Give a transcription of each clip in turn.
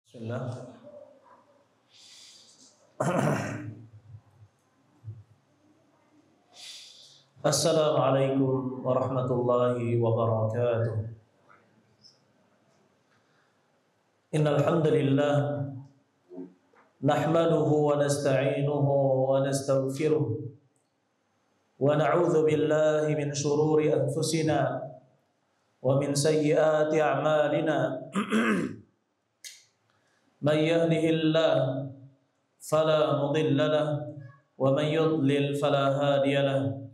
Bismillah. Assalamualaikum warahmatullahi wabarakatuh. Innal hamdalillah nahmaduhu wa nasta'inuhu wa nastaghfiruh wa na'udzu billahi min shururi anfusina wa min sayyiati a'malina. Man yahdihillahu fala mudilla lahu wa man yudlil fala hadiya lahu.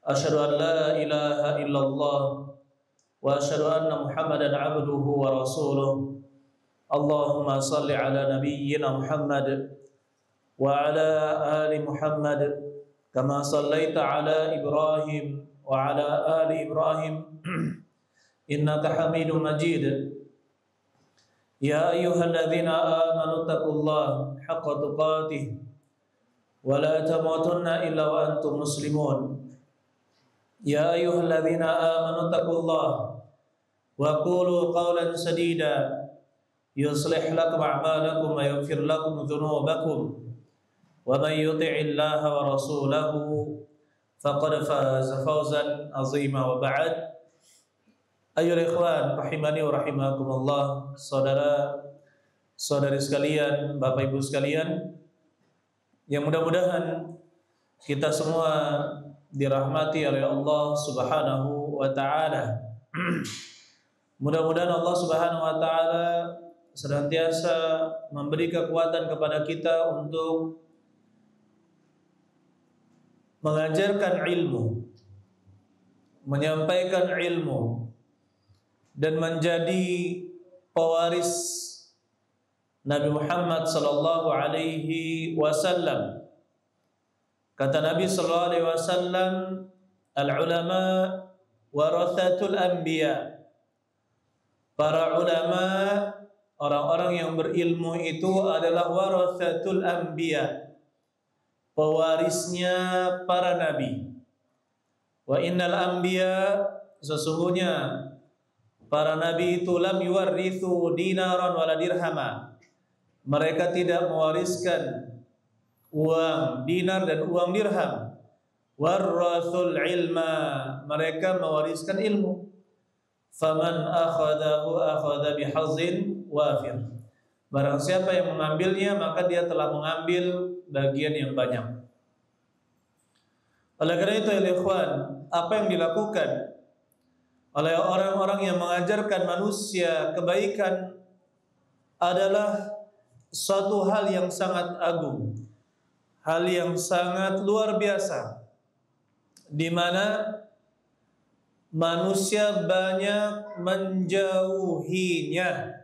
Asyhadu an la ilaha illallah wa asyhadu anna Muhammadan abduhu wa rasuluh. Allahumma salli ala nabiyyina Muhammad wa ala ali Muhammad kama sallaita ala Ibrahim wa ala ali Ibrahim innaka Hamidum Majid. Ya ayyuhalladzina amanu taqullaha haqqa tuqatih wa la tamutunna illa wa antum muslimun. Ya ayyuhalladzina amanu taqullaha wa qulu qawlan sadida yuslih lakum a'malakum wa yaghfir lakum dhunubakum wa man yuti'illaha wa rasulahu faqad faza fawzan 'azima. Wa ba'd. Ayyuhal ikhwan rahimani wa rahimakumullah, saudara-saudari sekalian, Bapak Ibu sekalian, yang mudah-mudahan kita semua dirahmati oleh Allah Subhanahu wa taala. Mudah-mudahan Allah Subhanahu wa taala senantiasa memberi kekuatan kepada kita untuk mengajarkan ilmu, menyampaikan ilmu, dan menjadi pewaris Nabi Muhammad sallallahu alaihi wasallam. Kata Nabi sallallahu alaihi wasallam, al-ulama warathatul anbiya. Para ulama, orang-orang yang berilmu itu adalah warathatul anbiya, pewarisnya para nabi. Wa innal anbiya, sesungguhnya para nabi itu lam yuwarrithu dinaran wala dirhama. Mereka tidak mewariskan uang dinar dan uang dirham. Warrathul ilma, mereka mewariskan ilmu. Faman akhadahu akhadha bihazzin wafir. Barang siapa yang mengambilnya, maka dia telah mengambil bagian yang banyak. Oleh karena itu, ya ikhwan, apa yang dilakukan oleh orang-orang yang mengajarkan manusia kebaikan adalah suatu hal yang sangat agung, hal yang sangat luar biasa, di mana manusia banyak menjauhinya,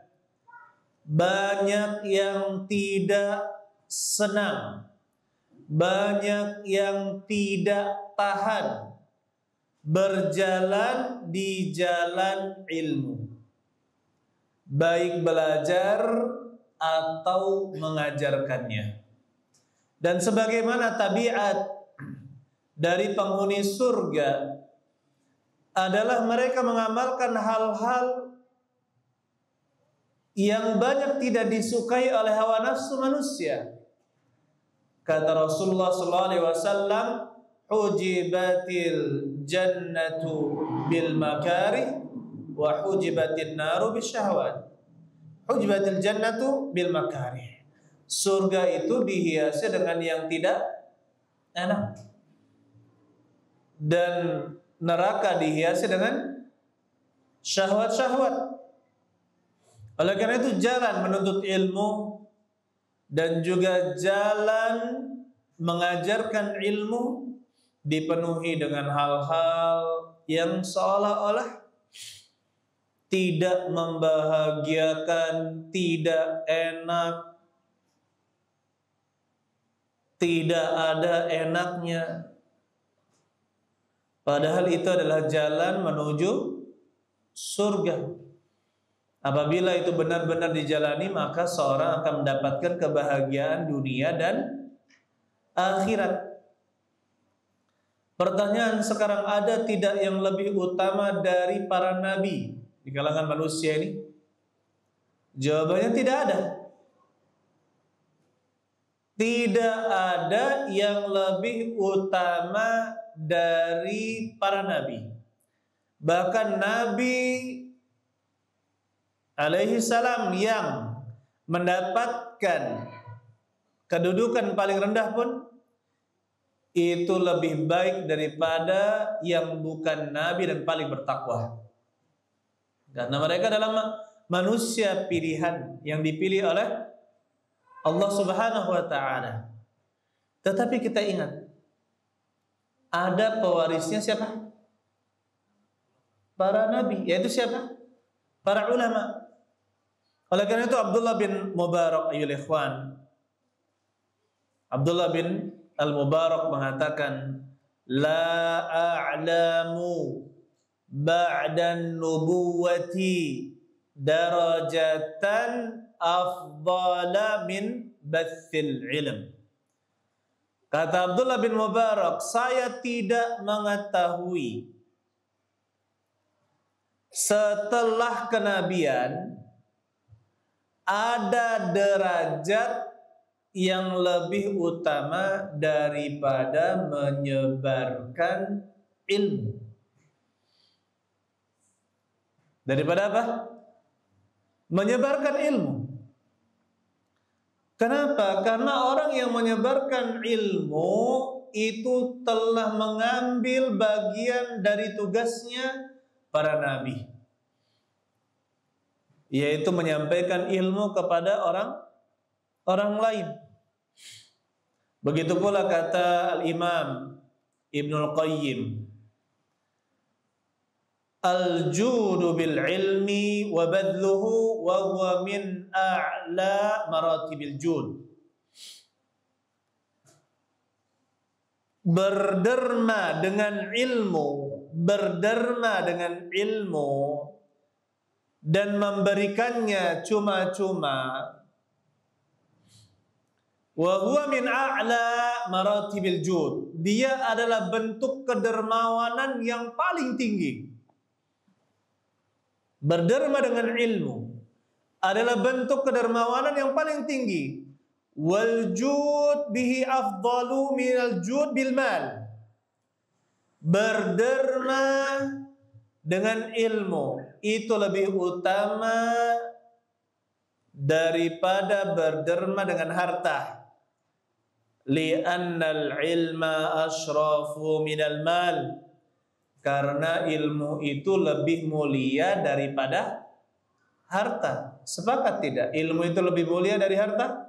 banyak yang tidak senang, banyak yang tidak tahan berjalan di jalan ilmu, baik belajar atau mengajarkannya. Dan sebagaimana tabiat dari penghuni surga adalah mereka mengamalkan hal-hal yang banyak tidak disukai oleh hawa nafsu manusia. Kata Rasulullah SAW, hujibatil jannatu bil makarih wa hujibatin naru bisyahwat. Hujibatil jannatu bil makarih. Surga itu dihiasi dengan yang tidak enak, dan neraka dihiasi dengan syahwat-syahwat. Oleh karena itu, jalan menuntut ilmu dan juga jalan mengajarkan ilmu dipenuhi dengan hal-hal yang seolah-olah tidak membahagiakan, tidak enak, tidak ada enaknya. Padahal itu adalah jalan menuju surga. Apabila itu benar-benar dijalani, maka seorang akan mendapatkan kebahagiaan dunia dan akhirat. Pertanyaan sekarang, ada tidak yang lebih utama dari para nabi di kalangan manusia ini? Jawabannya tidak ada. Tidak ada yang lebih utama dari para nabi. Bahkan Nabi alaihi salam yang mendapatkan kedudukan paling rendah pun itu lebih baik daripada yang bukan nabi dan paling bertakwa. Karena mereka adalah manusia pilihan yang dipilih oleh Allah Subhanahu wa taala. Tetapi kita ingat, ada pewarisnya siapa? Para nabi, yaitu siapa? Para ulama. Oleh karena itu Abdullah bin Mubarak ayyuhal ikhwan, Abdullah bin Al-Mubarak mengatakan, la a'lamu ba'dan nubuwati darajatan afdala min bathil ilm. Kata Abdullah bin Mubarak, saya tidak mengetahui setelah kenabian ada derajat yang lebih utama daripada menyebarkan ilmu. Daripada apa? Menyebarkan ilmu. Kenapa? Karena orang yang menyebarkan ilmu itu telah mengambil bagian dari tugasnya para nabi, yaitu menyampaikan ilmu kepada orang lain. Begitu pula kata Al-Imam Ibnul Qayyim, al-judu bil ilmi wa badluhu wa huwa min a'la maratibil jud. Berderma dengan ilmu dan memberikannya cuma-cuma, wa huwa min a'la maratibil jud, dia adalah bentuk kedermawanan yang paling tinggi. Berderma dengan ilmu adalah bentuk kedermawanan yang paling tinggi. Wal jud bihi afdalu minal jud bil mal. Berderma dengan ilmu itu lebih utama daripada berderma dengan harta. Li'annal ilma asyrafu minal mal. Karena ilmu itu lebih mulia daripada harta. Sepakat tidak? Ilmu itu lebih mulia dari harta?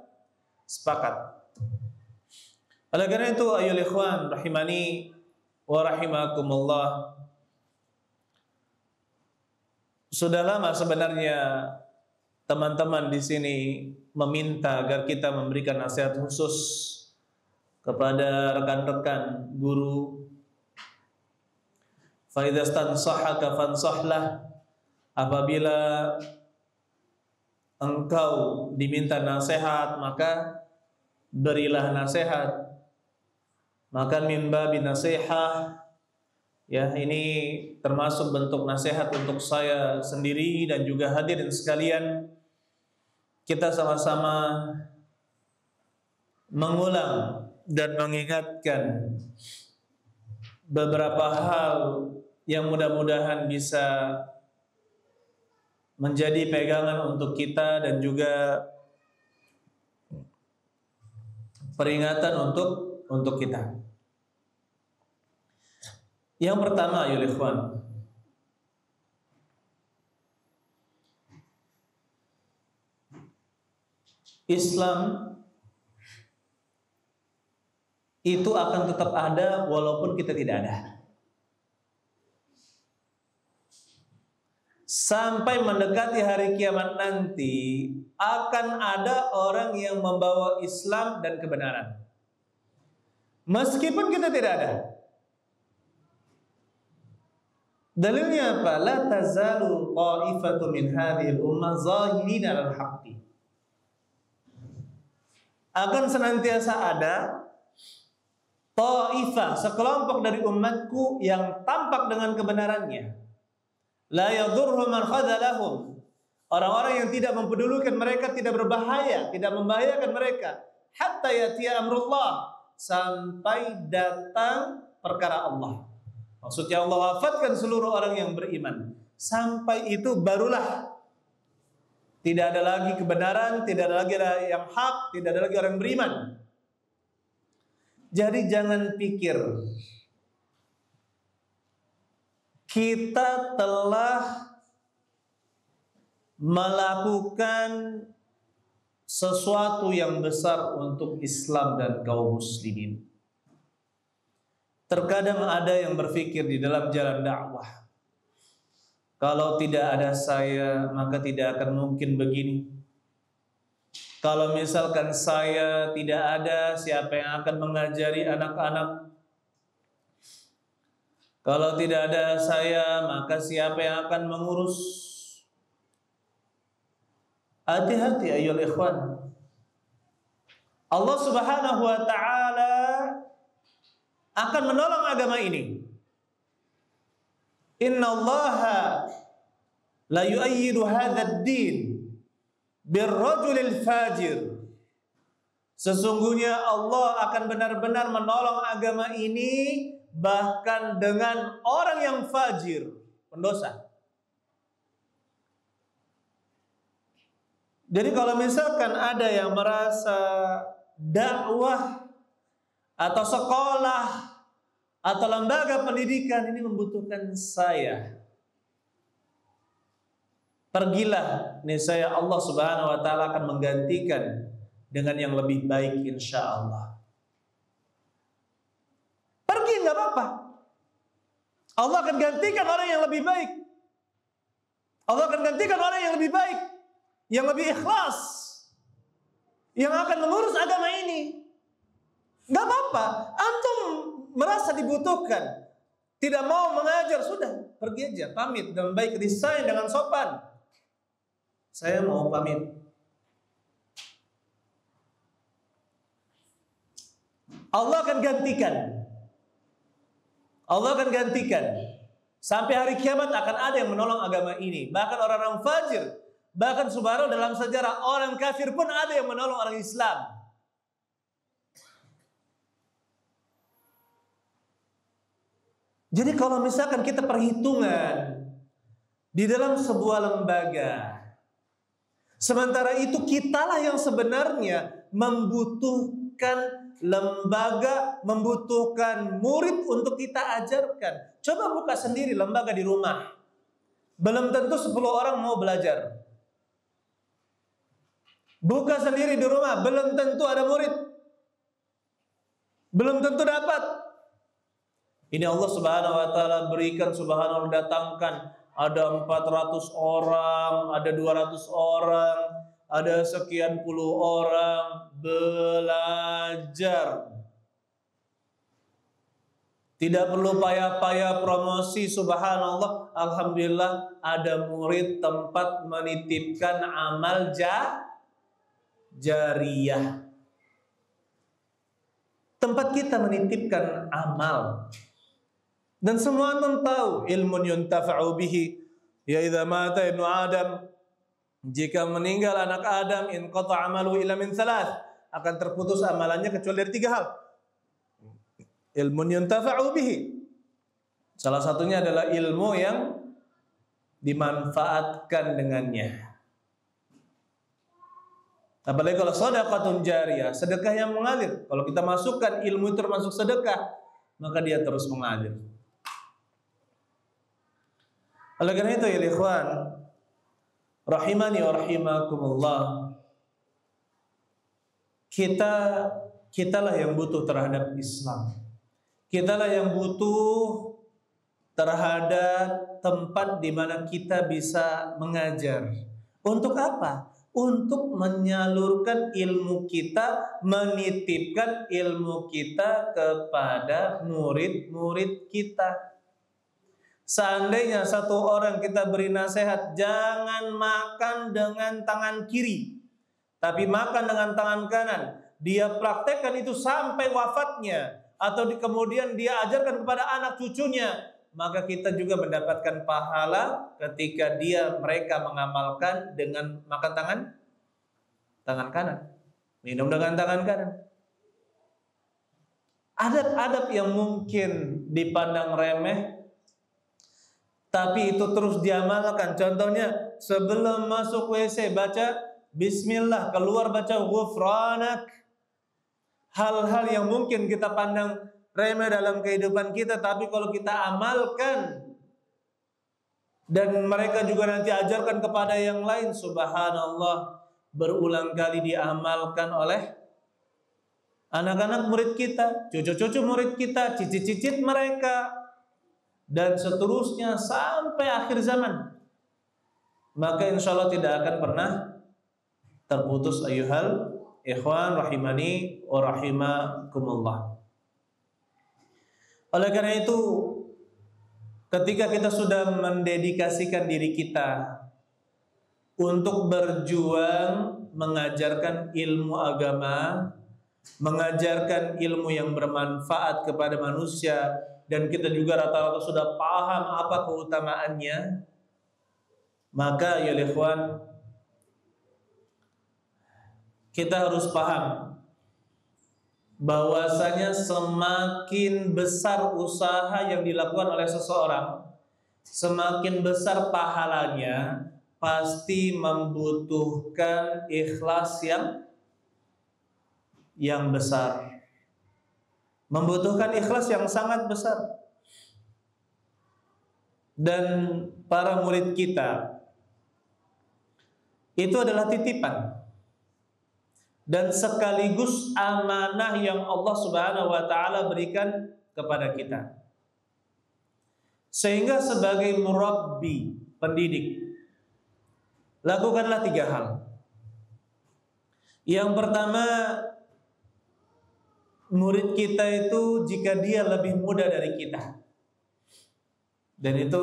Sepakat. Oleh karena itu ayyuhal ikhwan rahimani wa rahimakumullah, sudah lama sebenarnya teman-teman di sini meminta agar kita memberikan nasihat khusus kepada rekan-rekan guru. Fa idza stansahaka fansahlah, apabila engkau diminta nasihat maka berilah nasihat. Maka min babi nasihah, ya, ini termasuk bentuk nasihat untuk saya sendiri dan juga hadirin sekalian. Kita sama-sama mengulang dan mengingatkan beberapa hal yang mudah-mudahan bisa menjadi pegangan untuk kita dan juga peringatan untuk kita. Yang pertama, ayyuhal ikhwan, Islam itu akan tetap ada walaupun kita tidak ada. Sampai mendekati hari kiamat nanti akan ada orang yang membawa Islam dan kebenaran, meskipun kita tidak ada. Dalilnya apa? La tazalu qa'ifatu min hadhil ummah zahirina al haqqi. Akan senantiasa ada ta'ifah, sekelompok dari umatku yang tampak dengan kebenarannya. La yadurhum man khadalahum, Orang-orang yang tidak mempedulikan mereka, tidak berbahaya, tidak membahayakan mereka. Hatta yatiya amrullah, sampai datang perkara Allah. Maksudnya Allah wafatkan seluruh orang yang beriman. Sampai itu barulah tidak ada lagi kebenaran, tidak ada lagi yang hak, tidak ada lagi orang beriman. Jadi jangan pikir kita telah melakukan sesuatu yang besar untuk Islam dan kaum muslimin. Terkadang ada yang berpikir di dalam jalan dakwah, kalau tidak ada saya maka tidak akan mungkin begini. Kalau misalkan saya tidak ada, siapa yang akan mengajari anak-anak? Kalau tidak ada saya maka siapa yang akan mengurus? Hati-hati ayyuhal ikhwan. Allah Subhanahu wa taala akan menolong agama ini. Innallaha la yu'ayyidu hadzal din birrajulil fajir. Sesungguhnya Allah akan benar-benar menolong agama ini bahkan dengan orang yang fajir, pendosa. Jadi kalau misalkan ada yang merasa dakwah atau sekolah atau lembaga pendidikan ini membutuhkan saya, pergilah, niscaya Allah Subhanahu wa taala akan menggantikan dengan yang lebih baik insya Allah. Pergi nggak apa-apa. Allah akan gantikan orang yang lebih baik. Allah akan gantikan orang yang lebih baik, yang lebih ikhlas, yang akan mengurus agama ini. Gak apa-apa, antum merasa dibutuhkan, tidak mau mengajar, sudah pergi aja, pamit dengan baik, desain dengan sopan. Saya mau pamit. Allah akan gantikan. Allah akan gantikan. Sampai hari kiamat akan ada yang menolong agama ini. Bahkan orang-orang fajir, bahkan subhanallah dalam sejarah orang kafir pun ada yang menolong orang Islam. Jadi kalau misalkan kita perhitungan di dalam sebuah lembaga, sementara itu kitalah yang sebenarnya membutuhkan lembaga, membutuhkan murid untuk kita ajarkan. Coba buka sendiri lembaga di rumah. Belum tentu 10 orang mau belajar. Buka sendiri di rumah, belum tentu ada murid. Belum tentu dapat. Ini Allah Subhanahu wa taala berikan, subhanallah, datangkan ada 400 orang, ada 200 orang, ada sekian puluh orang belajar. Tidak perlu payah-payah promosi, subhanallah, alhamdulillah ada murid, tempat menitipkan amal jariyah. Tempat kita menitipkan amal. Dan semua antum tahu ilmun yuntafa'u bihi, ya idza mata ibnu Adam, jika meninggal anak Adam, in qata amalu illa min thalath, akan terputus amalannya kecuali dari 3 hal. Ilmun yuntafa'u bihi, salah satunya adalah ilmu yang dimanfaatkan dengannya. Apalagi kalau sedekatun jariyah, sedekah yang mengalir. Kalau kita masukkan ilmu itu termasuk sedekah, maka dia terus mengalir. Oleh karena itu ya ikhwan, rahimani wa rahimakumullah, kitalah yang butuh terhadap Islam. Kitalah yang butuh terhadap tempat di mana kita bisa mengajar. Untuk apa? Untuk menyalurkan ilmu kita, menitipkan ilmu kita kepada murid-murid kita. Seandainya satu orang kita beri nasihat, jangan makan dengan tangan kiri, tapi makan dengan tangan kanan. Dia praktekkan itu sampai wafatnya, atau kemudian dia ajarkan kepada anak cucunya, maka kita juga mendapatkan pahala ketika mereka mengamalkan dengan makan tangan kanan, minum dengan tangan kanan. Adab-adab yang mungkin dipandang remeh, tapi itu terus diamalkan. Contohnya, sebelum masuk WC baca Bismillah, keluar baca Ghufranak. Hal-hal yang mungkin kita pandang remeh dalam kehidupan kita, tapi kalau kita amalkan dan mereka juga nanti ajarkan kepada yang lain, subhanallah, berulang kali diamalkan oleh anak-anak murid kita, cucu-cucu murid kita, cicit-cicit mereka, dan seterusnya sampai akhir zaman. Maka insya Allah tidak akan pernah terputus ayyuhal ikhwan rahimani wa rahimakumullah. Oleh karena itu, ketika kita sudah mendedikasikan diri kita untuk berjuang mengajarkan ilmu agama, mengajarkan ilmu yang bermanfaat kepada manusia, dan kita juga rata-rata sudah paham apa keutamaannya, maka ya ikhwan, kita harus paham bahwasanya semakin besar usaha yang dilakukan oleh seseorang, semakin besar pahalanya, pasti membutuhkan ikhlas yang besar, membutuhkan ikhlas yang sangat besar. Dan para murid kita itu adalah titipan dan sekaligus amanah yang Allah Subhanahu wa taala berikan kepada kita. Sehingga sebagai murabbi, pendidik, lakukanlah 3 hal. Yang pertama, murid kita itu jika dia lebih muda dari kita, dan itu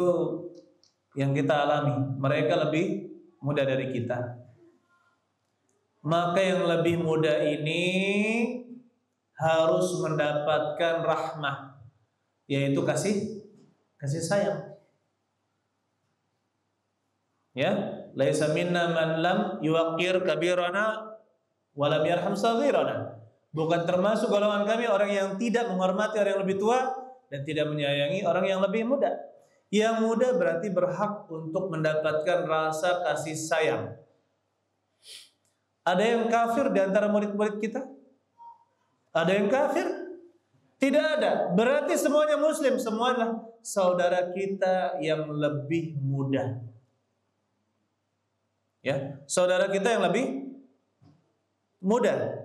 yang kita alami, mereka lebih muda dari kita, maka yang lebih muda ini harus mendapatkan rahmah, yaitu kasih sayang. Ya, laisa minna man lam yuqir kabirana wa lam yarham saghirana. Bukan termasuk golongan kami orang yang tidak menghormati orang yang lebih tua dan tidak menyayangi orang yang lebih muda. Yang muda berarti berhak untuk mendapatkan rasa kasih sayang. Ada yang kafir di antara murid-murid kita? Ada yang kafir? Tidak ada. Berarti semuanya muslim, semua adalah saudara kita yang lebih muda. Ya, saudara kita yang lebih muda.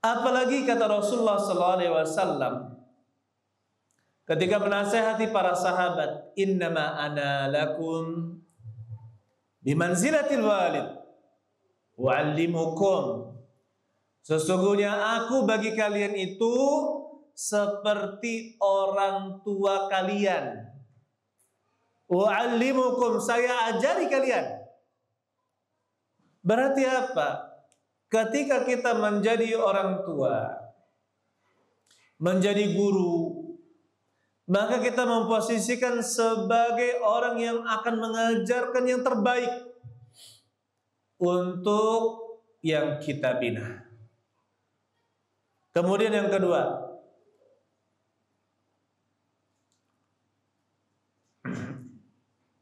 Apalagi kata Rasulullah SAW ketika menasihati para sahabat, innama ana lakum bimanzilatil walid wa'allimukum. Sesungguhnya aku bagi kalian itu seperti orang tua kalian. Wa'allimukum, saya ajari kalian. Berarti apa? Ketika kita menjadi orang tua, menjadi guru, maka kita memposisikan sebagai orang yang akan mengajarkan yang terbaik untuk yang kita bina. Kemudian yang kedua,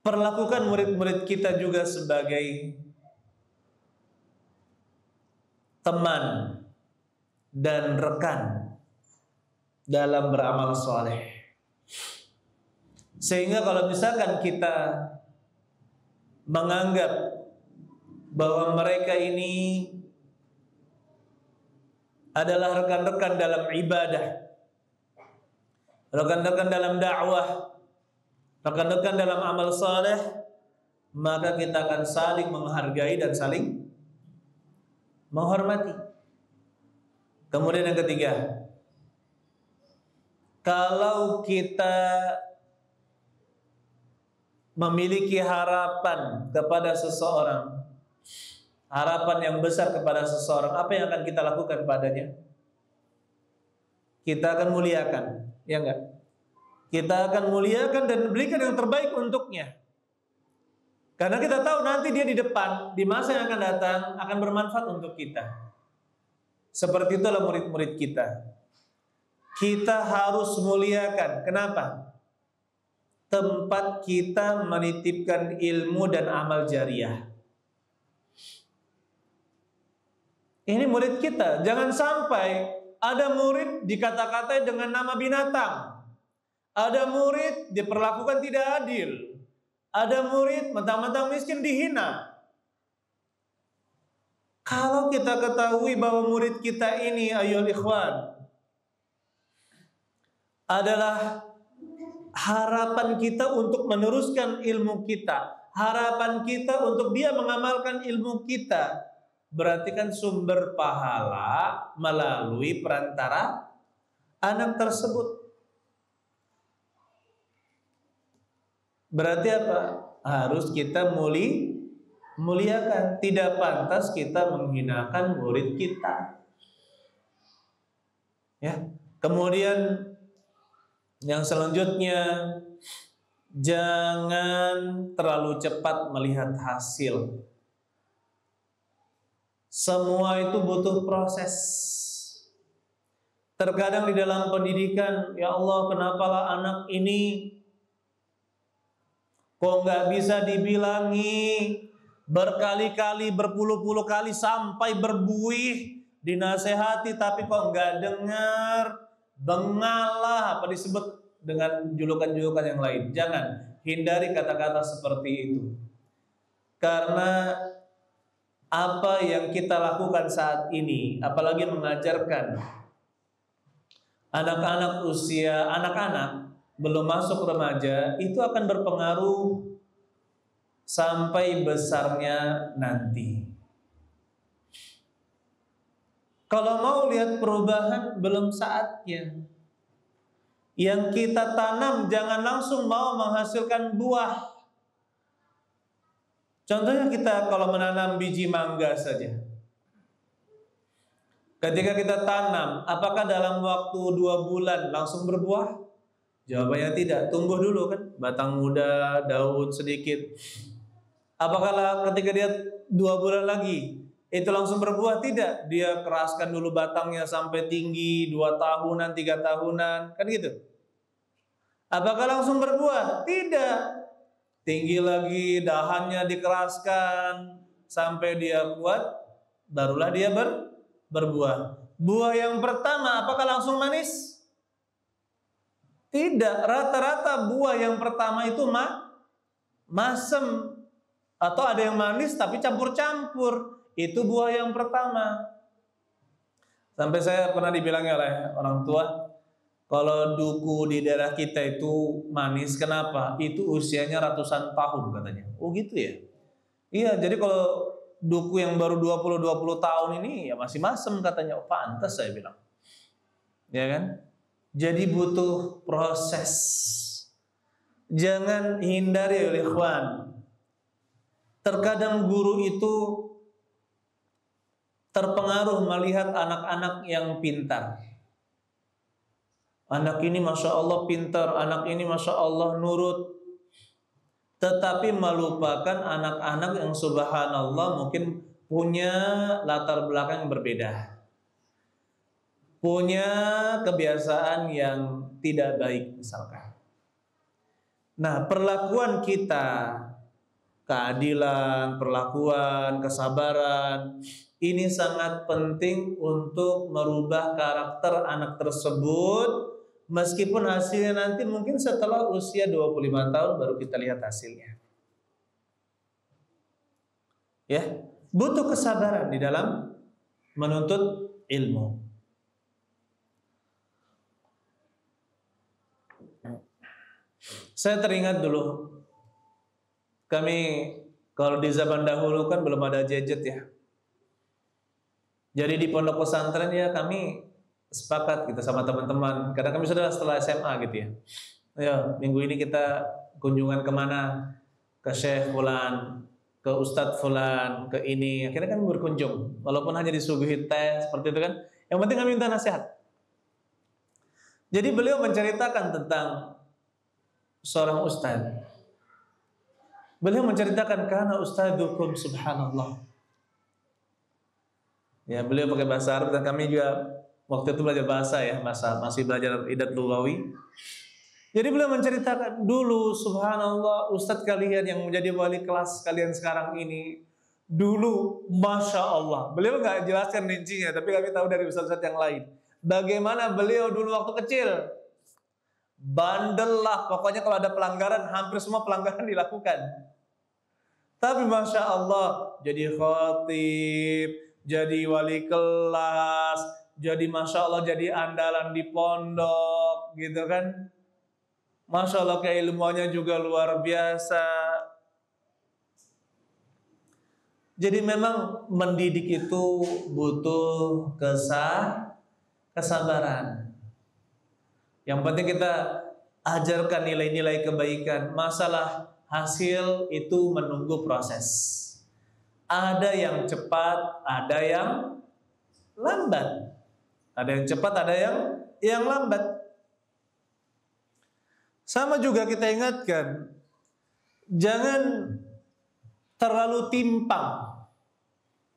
perlakukan murid-murid kita juga sebagai teman dan rekan dalam beramal soleh. Sehingga kalau misalkan kita menganggap bahwa mereka ini adalah rekan-rekan dalam ibadah, rekan-rekan dalam dakwah, rekan-rekan dalam amal soleh, maka kita akan saling menghargai dan saling menghormati. Kemudian yang ketiga, kalau kita memiliki harapan kepada seseorang, harapan yang besar kepada seseorang, apa yang akan kita lakukan padanya? Kita akan muliakan, ya enggak? Kita akan muliakan dan berikan yang terbaik untuknya. Karena kita tahu nanti dia di depan, di masa yang akan datang, akan bermanfaat untuk kita. Seperti itulah murid-murid kita. Kita harus muliakan. Kenapa? Tempat kita menitipkan ilmu dan amal jariah. Ini murid kita. Jangan sampai ada murid dikata-katai dengan nama binatang. Ada murid diperlakukan tidak adil. Ada murid mentang-mentang miskin dihina. Kalau kita ketahui bahwa murid kita ini, ayyuhal ikhwan, adalah harapan kita untuk meneruskan ilmu kita, harapan kita untuk dia mengamalkan ilmu kita, berarti kan sumber pahala melalui perantara anak tersebut. Berarti apa? Harus kita muliakan. Tidak pantas kita menghinakan murid kita. Ya. Kemudian yang selanjutnya, jangan terlalu cepat melihat hasil. Semua itu butuh proses. Terkadang di dalam pendidikan, ya Allah, kenapalah anak ini kok nggak bisa dibilangi berkali-kali, berpuluh-puluh kali sampai berbuih, dinasehati tapi kok nggak dengar, bengalah, apa disebut dengan julukan-julukan yang lain. Jangan, hindari kata-kata seperti itu. Karena apa yang kita lakukan saat ini, apalagi mengajarkan anak-anak usia anak-anak belum masuk remaja, itu akan berpengaruh sampai besarnya nanti. Kalau mau lihat perubahan, belum saatnya. Yang kita tanam jangan langsung mau menghasilkan buah. Contohnya kita kalau menanam biji mangga saja. Ketika kita tanam, apakah dalam waktu 2 bulan langsung berbuah? Jawabannya tidak, tumbuh dulu kan, batang muda, daun sedikit. Apakah ketika dia 2 bulan lagi itu langsung berbuah? Tidak, dia keraskan dulu batangnya sampai tinggi 2 tahunan, 3 tahunan, kan gitu. Apakah langsung berbuah? Tidak. Tinggi lagi, dahannya dikeraskan sampai dia kuat, barulah dia berbuah. Buah yang pertama apakah langsung manis? Tidak, rata-rata buah yang pertama itu masem, atau ada yang manis tapi campur-campur. Itu buah yang pertama. Sampai saya pernah dibilangnya oleh orang tua, kalau duku di daerah kita itu manis, kenapa? Itu usianya ratusan tahun katanya. Oh gitu ya? Iya, jadi kalau duku yang baru 20 tahun ini ya masih masem katanya. Oh pantas saya bilang. Ya kan? Jadi butuh proses. Jangan hindari oleh ikhwan. Terkadang guru itu terpengaruh melihat anak-anak yang pintar. Anak ini Masya Allah pintar, anak ini Masya Allah nurut. Tetapi melupakan anak-anak yang subhanallah mungkin punya latar belakang yang berbeda. Punya kebiasaan yang tidak baik misalkan. Nah, perlakuan kita, keadilan, perlakuan, kesabaran, ini sangat penting untuk merubah karakter anak tersebut, meskipun hasilnya nanti mungkin setelah usia 25 tahun baru kita lihat hasilnya. Ya, butuh kesabaran di dalam menuntut ilmu. Saya teringat dulu, kami kalau di zaman dahulu kan belum ada gadget ya. Jadi di pondok pesantren ya kami sepakat gitu sama teman-teman, karena kami sudah setelah SMA gitu ya. Ya minggu ini kita kunjungan kemana? Ke Syekh Fulan, ke Ustadz Fulan, ke ini. Akhirnya kami berkunjung, walaupun hanya disuguhi teh seperti itu kan. Yang penting kami minta nasihat. Jadi beliau menceritakan tentang seorang ustaz. Beliau menceritakan karena ustadukum subhanallah. Ya, beliau pakai bahasa Arab dan kami juga waktu itu belajar bahasa ya, masih belajar idat lughawi. Jadi beliau menceritakan dulu subhanallah ustadz kalian yang menjadi wali kelas kalian sekarang ini dulu masya Allah. Beliau nggak jelaskan rincinya, tapi kami tahu dari ustadz-ustadz yang lain bagaimana beliau dulu waktu kecil. Bandel lah, pokoknya kalau ada pelanggaran, hampir semua pelanggaran dilakukan. Tapi masya Allah, jadi khatib, jadi wali kelas, jadi masya Allah jadi andalan di pondok, gitu kan? Masya Allah keilmuannya juga luar biasa. Jadi memang mendidik itu butuh kesabaran. Yang penting kita ajarkan nilai-nilai kebaikan. Masalah hasil itu menunggu proses. Ada yang cepat, ada yang lambat. Ada yang cepat, ada yang lambat. Sama juga kita ingatkan, jangan terlalu timpang.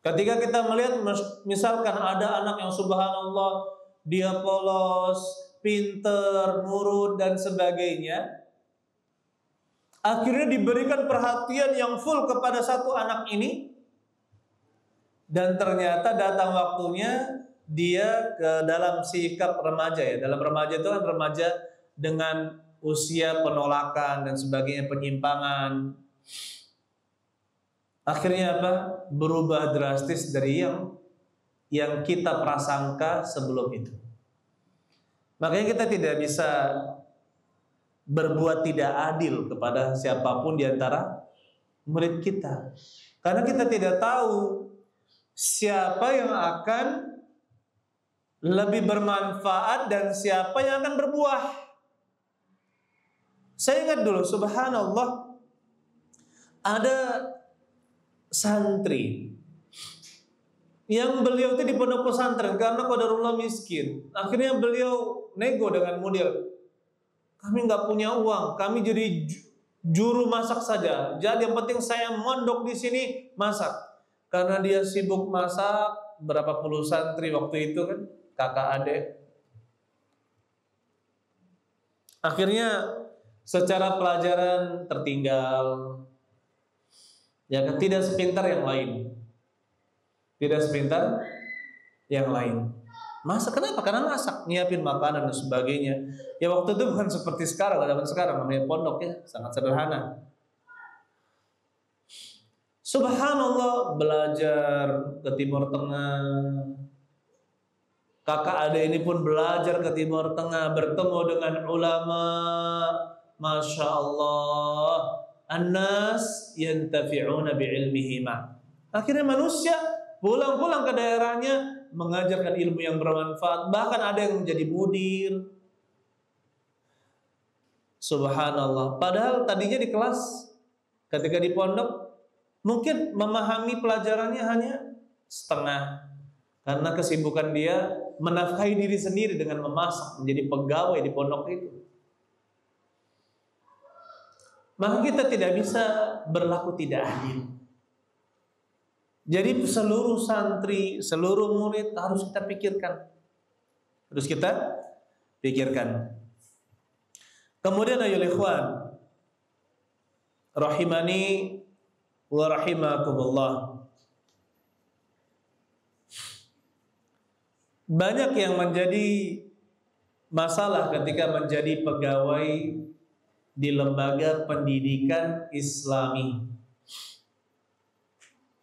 Ketika kita melihat misalkan ada anak yang subhanallah dia polos, pinter, nurut dan sebagainya, akhirnya diberikan perhatian yang full kepada satu anak ini, dan ternyata datang waktunya dia ke dalam sikap remaja ya. Dalam remaja itu kan remaja dengan usia penolakan dan sebagainya, penyimpangan. Akhirnya apa? Berubah drastis dari yang kita prasangka sebelum itu. Makanya kita tidak bisa berbuat tidak adil kepada siapapun di antara murid kita. Karena kita tidak tahu siapa yang akan lebih bermanfaat dan siapa yang akan berbuah. Saya ingat dulu, subhanallah, ada santri yang beliau itu di pondok pesantren karena qadarullah miskin. Akhirnya beliau nego dengan model, kami nggak punya uang, kami jadi juru masak saja. Jadi yang penting saya mondok di sini masak. Karena dia sibuk masak, berapa puluh santri waktu itu kan, kakak adik. Akhirnya secara pelajaran tertinggal, ya kan, tidak sepintar yang lain, tidak sepintar yang lain. Masak kenapa? Karena masak, nyiapin makanan dan sebagainya. Ya waktu itu bukan seperti sekarang, zaman sekarang namanya pondok ya, sangat sederhana. Subhanallah, belajar ke Timur Tengah. Kakak adik ini pun belajar ke Timur Tengah, bertemu dengan ulama. Masya Allah, an-nas yantafi'una bi'ilmihima. Akhirnya manusia pulang-pulang ke daerahnya mengajarkan ilmu yang bermanfaat. Bahkan ada yang menjadi mudir. Subhanallah. Padahal tadinya di kelas, ketika di pondok, mungkin memahami pelajarannya hanya setengah. Karena kesibukan dia menafkahi diri sendiri dengan memasak, menjadi pegawai di pondok itu. Maka kita tidak bisa berlaku tidak adil. Jadi seluruh santri, seluruh murid harus kita pikirkan. Harus kita pikirkan. Kemudian ayolah ikhwan, rahimani wa rahimakumullah. Banyak yang menjadi masalah ketika menjadi pegawai di lembaga pendidikan Islami.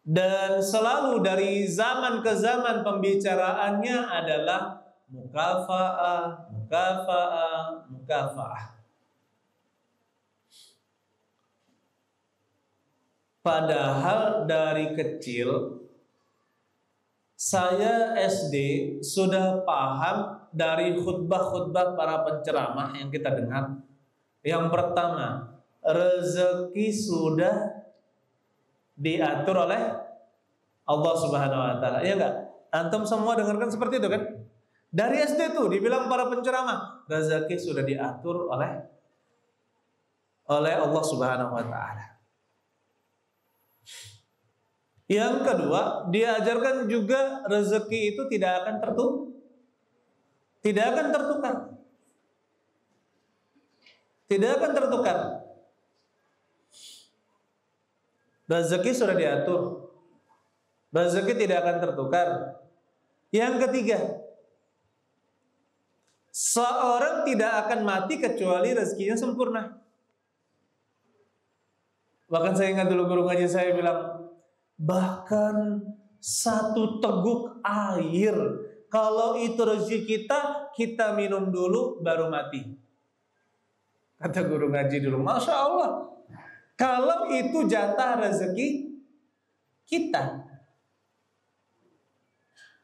Dan selalu dari zaman ke zaman pembicaraannya adalah mukafa'ah, mukafa'ah, mukafa'ah. Padahal dari kecil saya SD sudah paham dari khutbah-khutbah para penceramah yang kita dengar. Yang pertama, rezeki sudah diatur oleh Allah Subhanahu wa taala. Iya enggak? Antum semua dengarkan seperti itu kan? Dari SD tuh dibilang para penceramah, rezeki sudah diatur oleh oleh Allah Subhanahu wa taala. Yang kedua, diajarkan juga rezeki itu tidak akan tertukar. Tidak akan tertukar. Rezeki sudah diatur. Rezeki tidak akan tertukar. Yang ketiga, seorang tidak akan mati kecuali rezekinya sempurna. Bahkan saya ingat dulu guru ngaji saya bilang, bahkan satu teguk air, kalau itu rezeki kita, kita minum dulu baru mati. Kata guru ngaji dulu, Masya Allah, kalau itu jatah rezeki kita,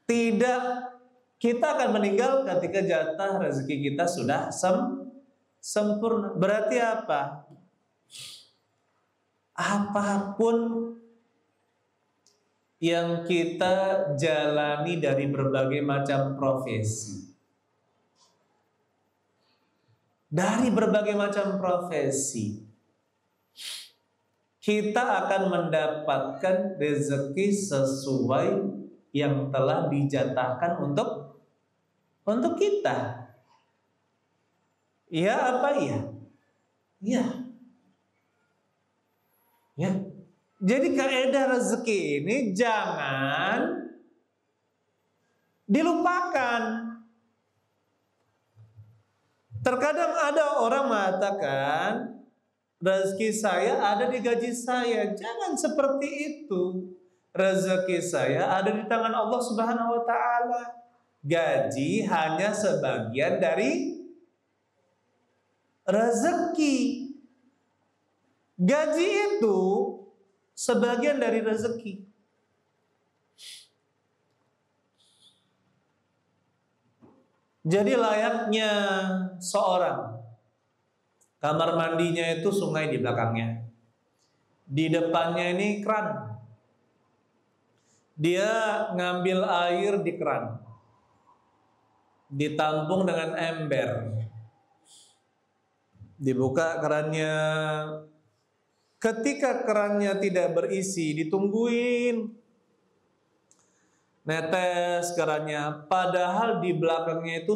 tidak, kita akan meninggal ketika jatah rezeki kita sudah sempurna. Berarti apa? Apapun yang kita jalani dari berbagai macam profesi, kita akan mendapatkan rezeki sesuai yang telah dijatahkan untuk kita. Iya apa iya? Iya. Ya. Jadi kaidah rezeki ini jangan dilupakan. Terkadang ada orang mengatakan rezeki saya ada di gaji saya. Jangan seperti itu. Rezeki saya ada di tangan Allah Subhanahu wa taala. Gaji hanya sebagian dari rezeki. Gaji itu sebagian dari rezeki. Jadi layaknya seorang, kamar mandinya itu sungai di belakangnya, di depannya ini keran. Dia ngambil air di keran, ditampung dengan ember, dibuka kerannya. Ketika kerannya tidak berisi, ditungguin, netes kerannya, padahal di belakangnya itu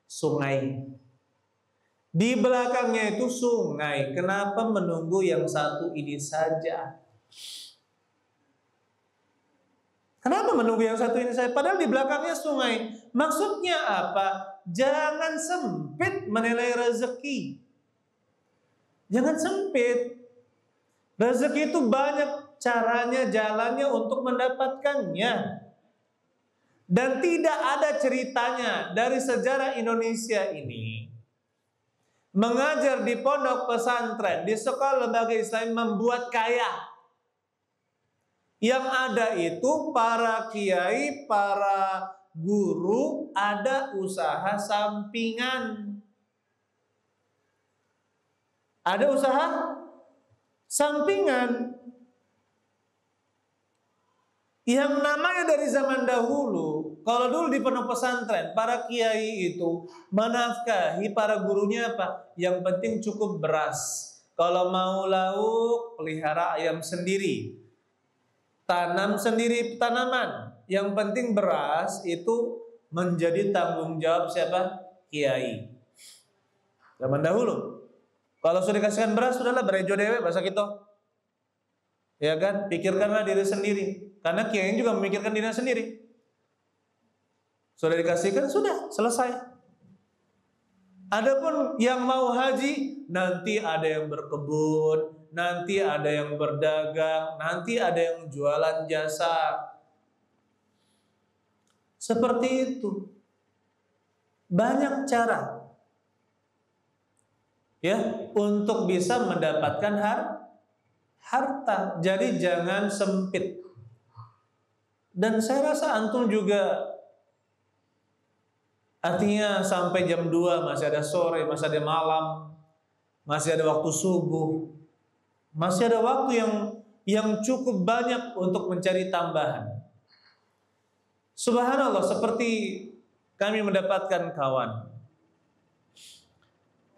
sungai. Di belakangnya itu sungai. Kenapa menunggu yang satu ini saja? Kenapa menunggu yang satu ini saja? Padahal di belakangnya sungai. Maksudnya apa? Jangan sempit menilai rezeki. Jangan sempit. Rezeki itu banyak caranya, jalannya untuk mendapatkannya. Dan tidak ada ceritanya dari sejarah Indonesia ini. Mengajar di pondok pesantren, di sekolah lembaga Islam membuat kaya. Yang ada itu para kiai, para guru, ada usaha sampingan. Ada usaha sampingan yang namanya dari zaman dahulu. Kalau dulu di pondok pesantren, para kiai itu menafkahi para gurunya apa? Yang penting cukup beras. Kalau mau lauk, pelihara ayam sendiri, tanam sendiri tanaman. Yang penting beras itu menjadi tanggung jawab siapa? Kiai. Zaman dahulu. Kalau sudah dikasihkan beras, sudahlah berejo dewe bahasa kita. Ya kan? Pikirkanlah diri sendiri. Karena kiai juga memikirkan dirinya sendiri. Sudah dikasihkan, sudah selesai. Adapun yang mau haji, nanti ada yang berkebun, nanti ada yang berdagang, nanti ada yang jualan jasa. Seperti itu. Banyak cara. Ya, untuk bisa mendapatkan harta. Jadi jangan sempit. Dan saya rasa antum juga, artinya sampai jam 2 masih ada sore, masih ada malam, masih ada waktu subuh, masih ada waktu yang cukup banyak untuk mencari tambahan. Subhanallah, seperti kami mendapatkan kawan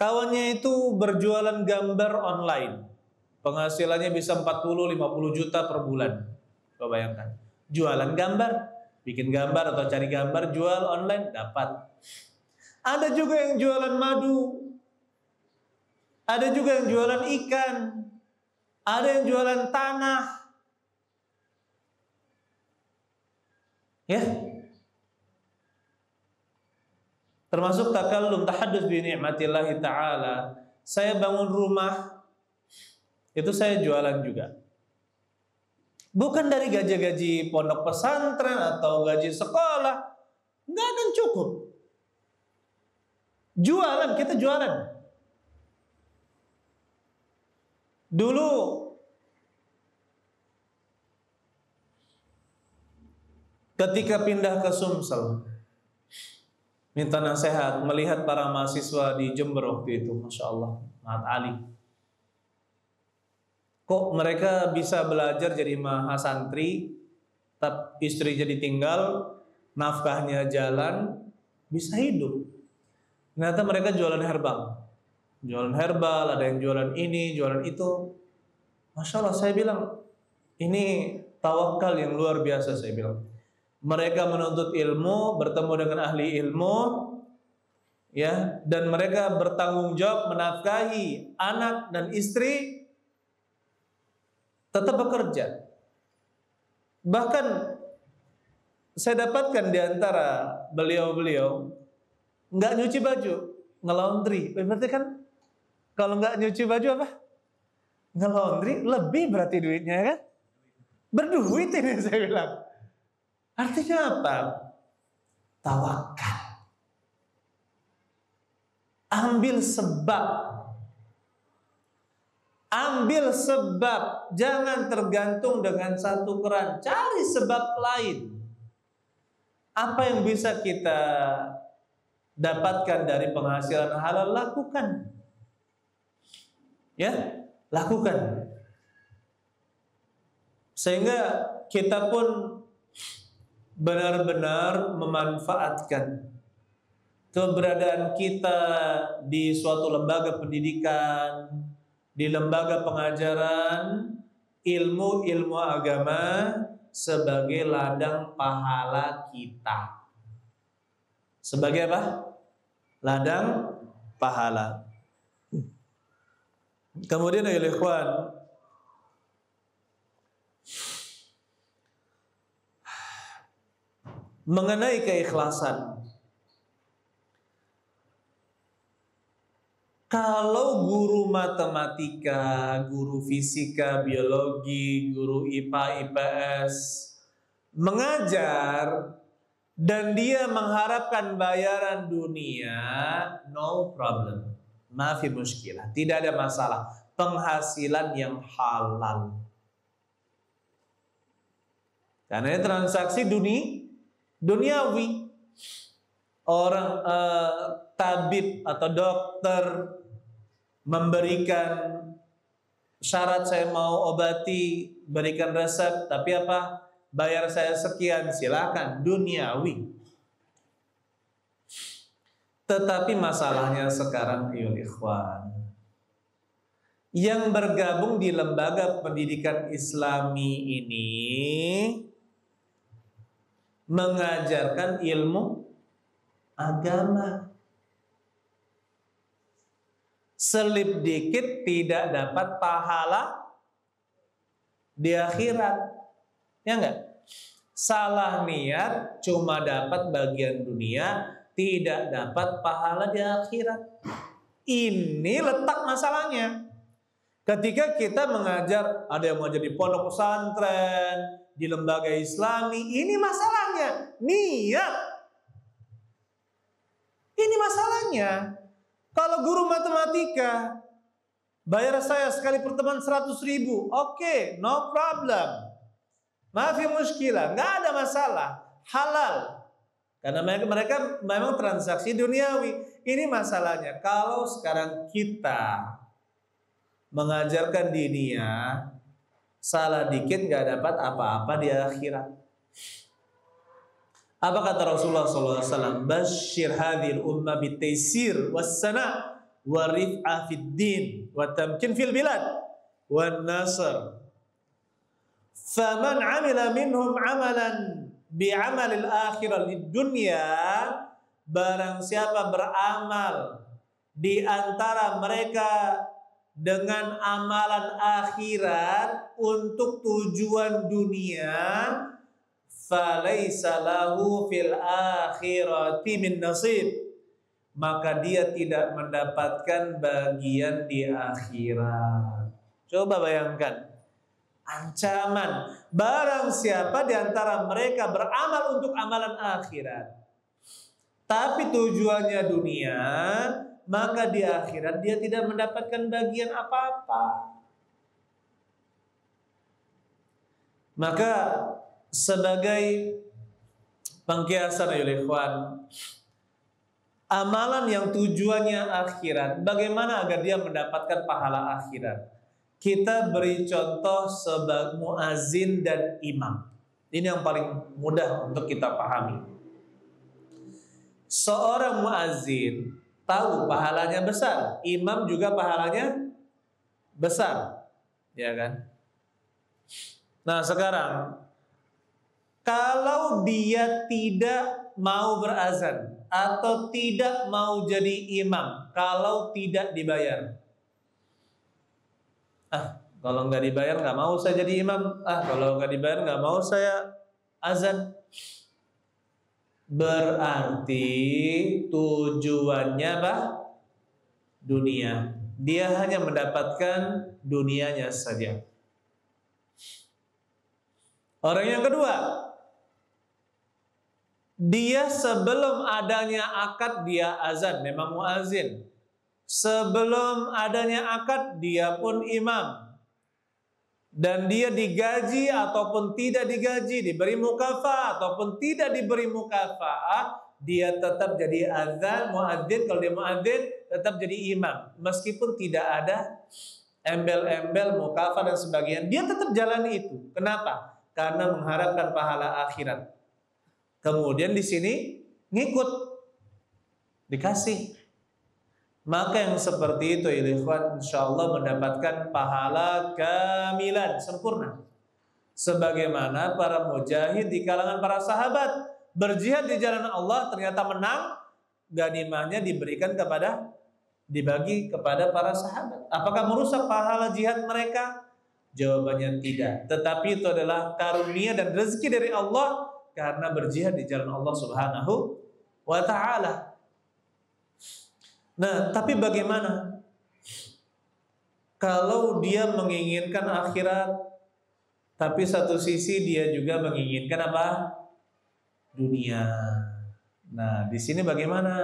Kawannya itu berjualan gambar online. Penghasilannya bisa 40-50 juta per bulan. Coba bayangkan. Jualan gambar, bikin gambar atau cari gambar, jual online, dapat. Ada juga yang jualan madu. Ada juga yang jualan ikan. Ada yang jualan tanah. Ya. Termasuk takallum tahaddus bi ni'matillahi ta'ala. Saya bangun rumah, itu saya jualan juga. Bukan dari gaji-gaji pondok pesantren atau gaji sekolah. Nggak akan cukup. Jualan, kita jualan. Dulu ketika pindah ke Sumsel, minta nasihat melihat para mahasiswa di Jember waktu itu, Masya Allah, Mahat Ali. Kok mereka bisa belajar jadi mahasantri, tapi istri jadi tinggal, nafkahnya jalan, bisa hidup. Ternyata mereka jualan herbal. Jualan herbal, ada yang jualan ini, jualan itu. Masya Allah, saya bilang, ini tawakal yang luar biasa, saya bilang. Mereka menuntut ilmu, bertemu dengan ahli ilmu, ya, dan mereka bertanggung jawab menafkahi anak dan istri, tetap bekerja. Bahkan saya dapatkan di antara beliau-beliau nggak nyuci baju, nge-laundry. Berarti kan kalau nggak nyuci baju apa? Nge-laundry lebih berarti duitnya kan? Berduit ini saya bilang. Artinya apa? Tawakal. Ambil sebab. Ambil sebab. Jangan tergantung dengan satu keran. Cari sebab lain. Apa yang bisa kita dapatkan dari penghasilan halal, lakukan. Ya, lakukan. Sehingga kita pun benar-benar memanfaatkan keberadaan kita di suatu lembaga pendidikan, di lembaga pengajaran ilmu-ilmu agama sebagai ladang pahala kita. Sebagai apa? Ladang pahala. Kemudian ya ikhwan, mengenai keikhlasan. Kalau guru matematika, guru fisika, biologi, guru IPA, IPS mengajar dan dia mengharapkan bayaran dunia, no problem. Maafi muskilah, tidak ada masalah. Penghasilan yang halal. Karena ini transaksi duniawi. Orang tabib atau dokter memberikan syarat, saya mau obati, berikan resep, tapi apa? Bayar saya sekian, silakan, duniawi. Tetapi masalahnya sekarang, ayo ikhwan, yang bergabung di lembaga pendidikan Islami ini mengajarkan ilmu agama. Selip dikit tidak dapat pahala di akhirat. Ya enggak? Salah niat cuma dapat bagian dunia, tidak dapat pahala di akhirat. Ini letak masalahnya. Ketika kita mengajar, ada yang mau jadi pondok pesantren, di lembaga Islami, ini masalahnya niat. Ini masalahnya. Kalau guru matematika bayar saya sekali pertemuan 100.000, oke, no problem, maafi muskilah, nggak ada masalah, halal. Karena mereka memang transaksi duniawi. Ini masalahnya. Kalau sekarang kita mengajarkan dunia, salah dikit nggak dapat apa-apa di akhirat. Apa kata Rasulullah SAW? Bashir hadhil umma bitaisir wassana. wa rif'ah fid din wa tamkin fil bilad wan nasr. Faman 'amila minhum 'amalan bi'amalil akhirah lid dunya, barang siapa beramal di antara mereka dengan amalan akhirat untuk tujuan dunia, falaisa lahu fil akhirati min nasib, maka dia tidak mendapatkan bagian di akhirat. Coba bayangkan ancaman, barang siapa di antara mereka beramal untuk amalan akhirat tapi tujuannya dunia, maka di akhirat dia tidak mendapatkan bagian apa-apa. Maka sebagai pengkiasan ya ikhwan, amalan yang tujuannya akhirat, bagaimana agar dia mendapatkan pahala akhirat? Kita beri contoh sebagai muazin dan imam. Ini yang paling mudah untuk kita pahami. Seorang muazin tahu pahalanya besar, imam juga pahalanya besar, ya kan? Nah sekarang, kalau dia tidak mau berazan atau tidak mau jadi imam, kalau tidak dibayar, kalau nggak dibayar nggak mau saya jadi imam, kalau nggak dibayar nggak mau saya azan. Berarti tujuannya apa? Dunia. Dia hanya mendapatkan dunianya saja. Orang yang kedua, dia sebelum adanya akad dia azan, memang muazin. Sebelum adanya akad dia pun imam. Dan dia digaji ataupun tidak digaji, diberi mukafah ataupun tidak diberi mukafah, dia tetap jadi azan, muadzin. Kalau dia muadzin tetap jadi imam, meskipun tidak ada embel-embel mukafah dan sebagainya, dia tetap jalani itu. Kenapa? Karena mengharapkan pahala akhirat. Kemudian di sini ngikut, dikasih. Maka yang seperti itu ikhwan insyaallah mendapatkan pahala kamilan, sempurna. Sebagaimana para mujahid di kalangan para sahabat berjihad di jalan Allah, ternyata menang, ganimahnya dibagi kepada para sahabat. Apakah merusak pahala jihad mereka? Jawabannya tidak. Tetapi itu adalah karunia dan rezeki dari Allah karena berjihad di jalan Allah Subhanahu wa ta'ala. Nah, tapi bagaimana kalau dia menginginkan akhirat, tapi satu sisi dia juga menginginkan apa? Dunia. Nah, di sini bagaimana?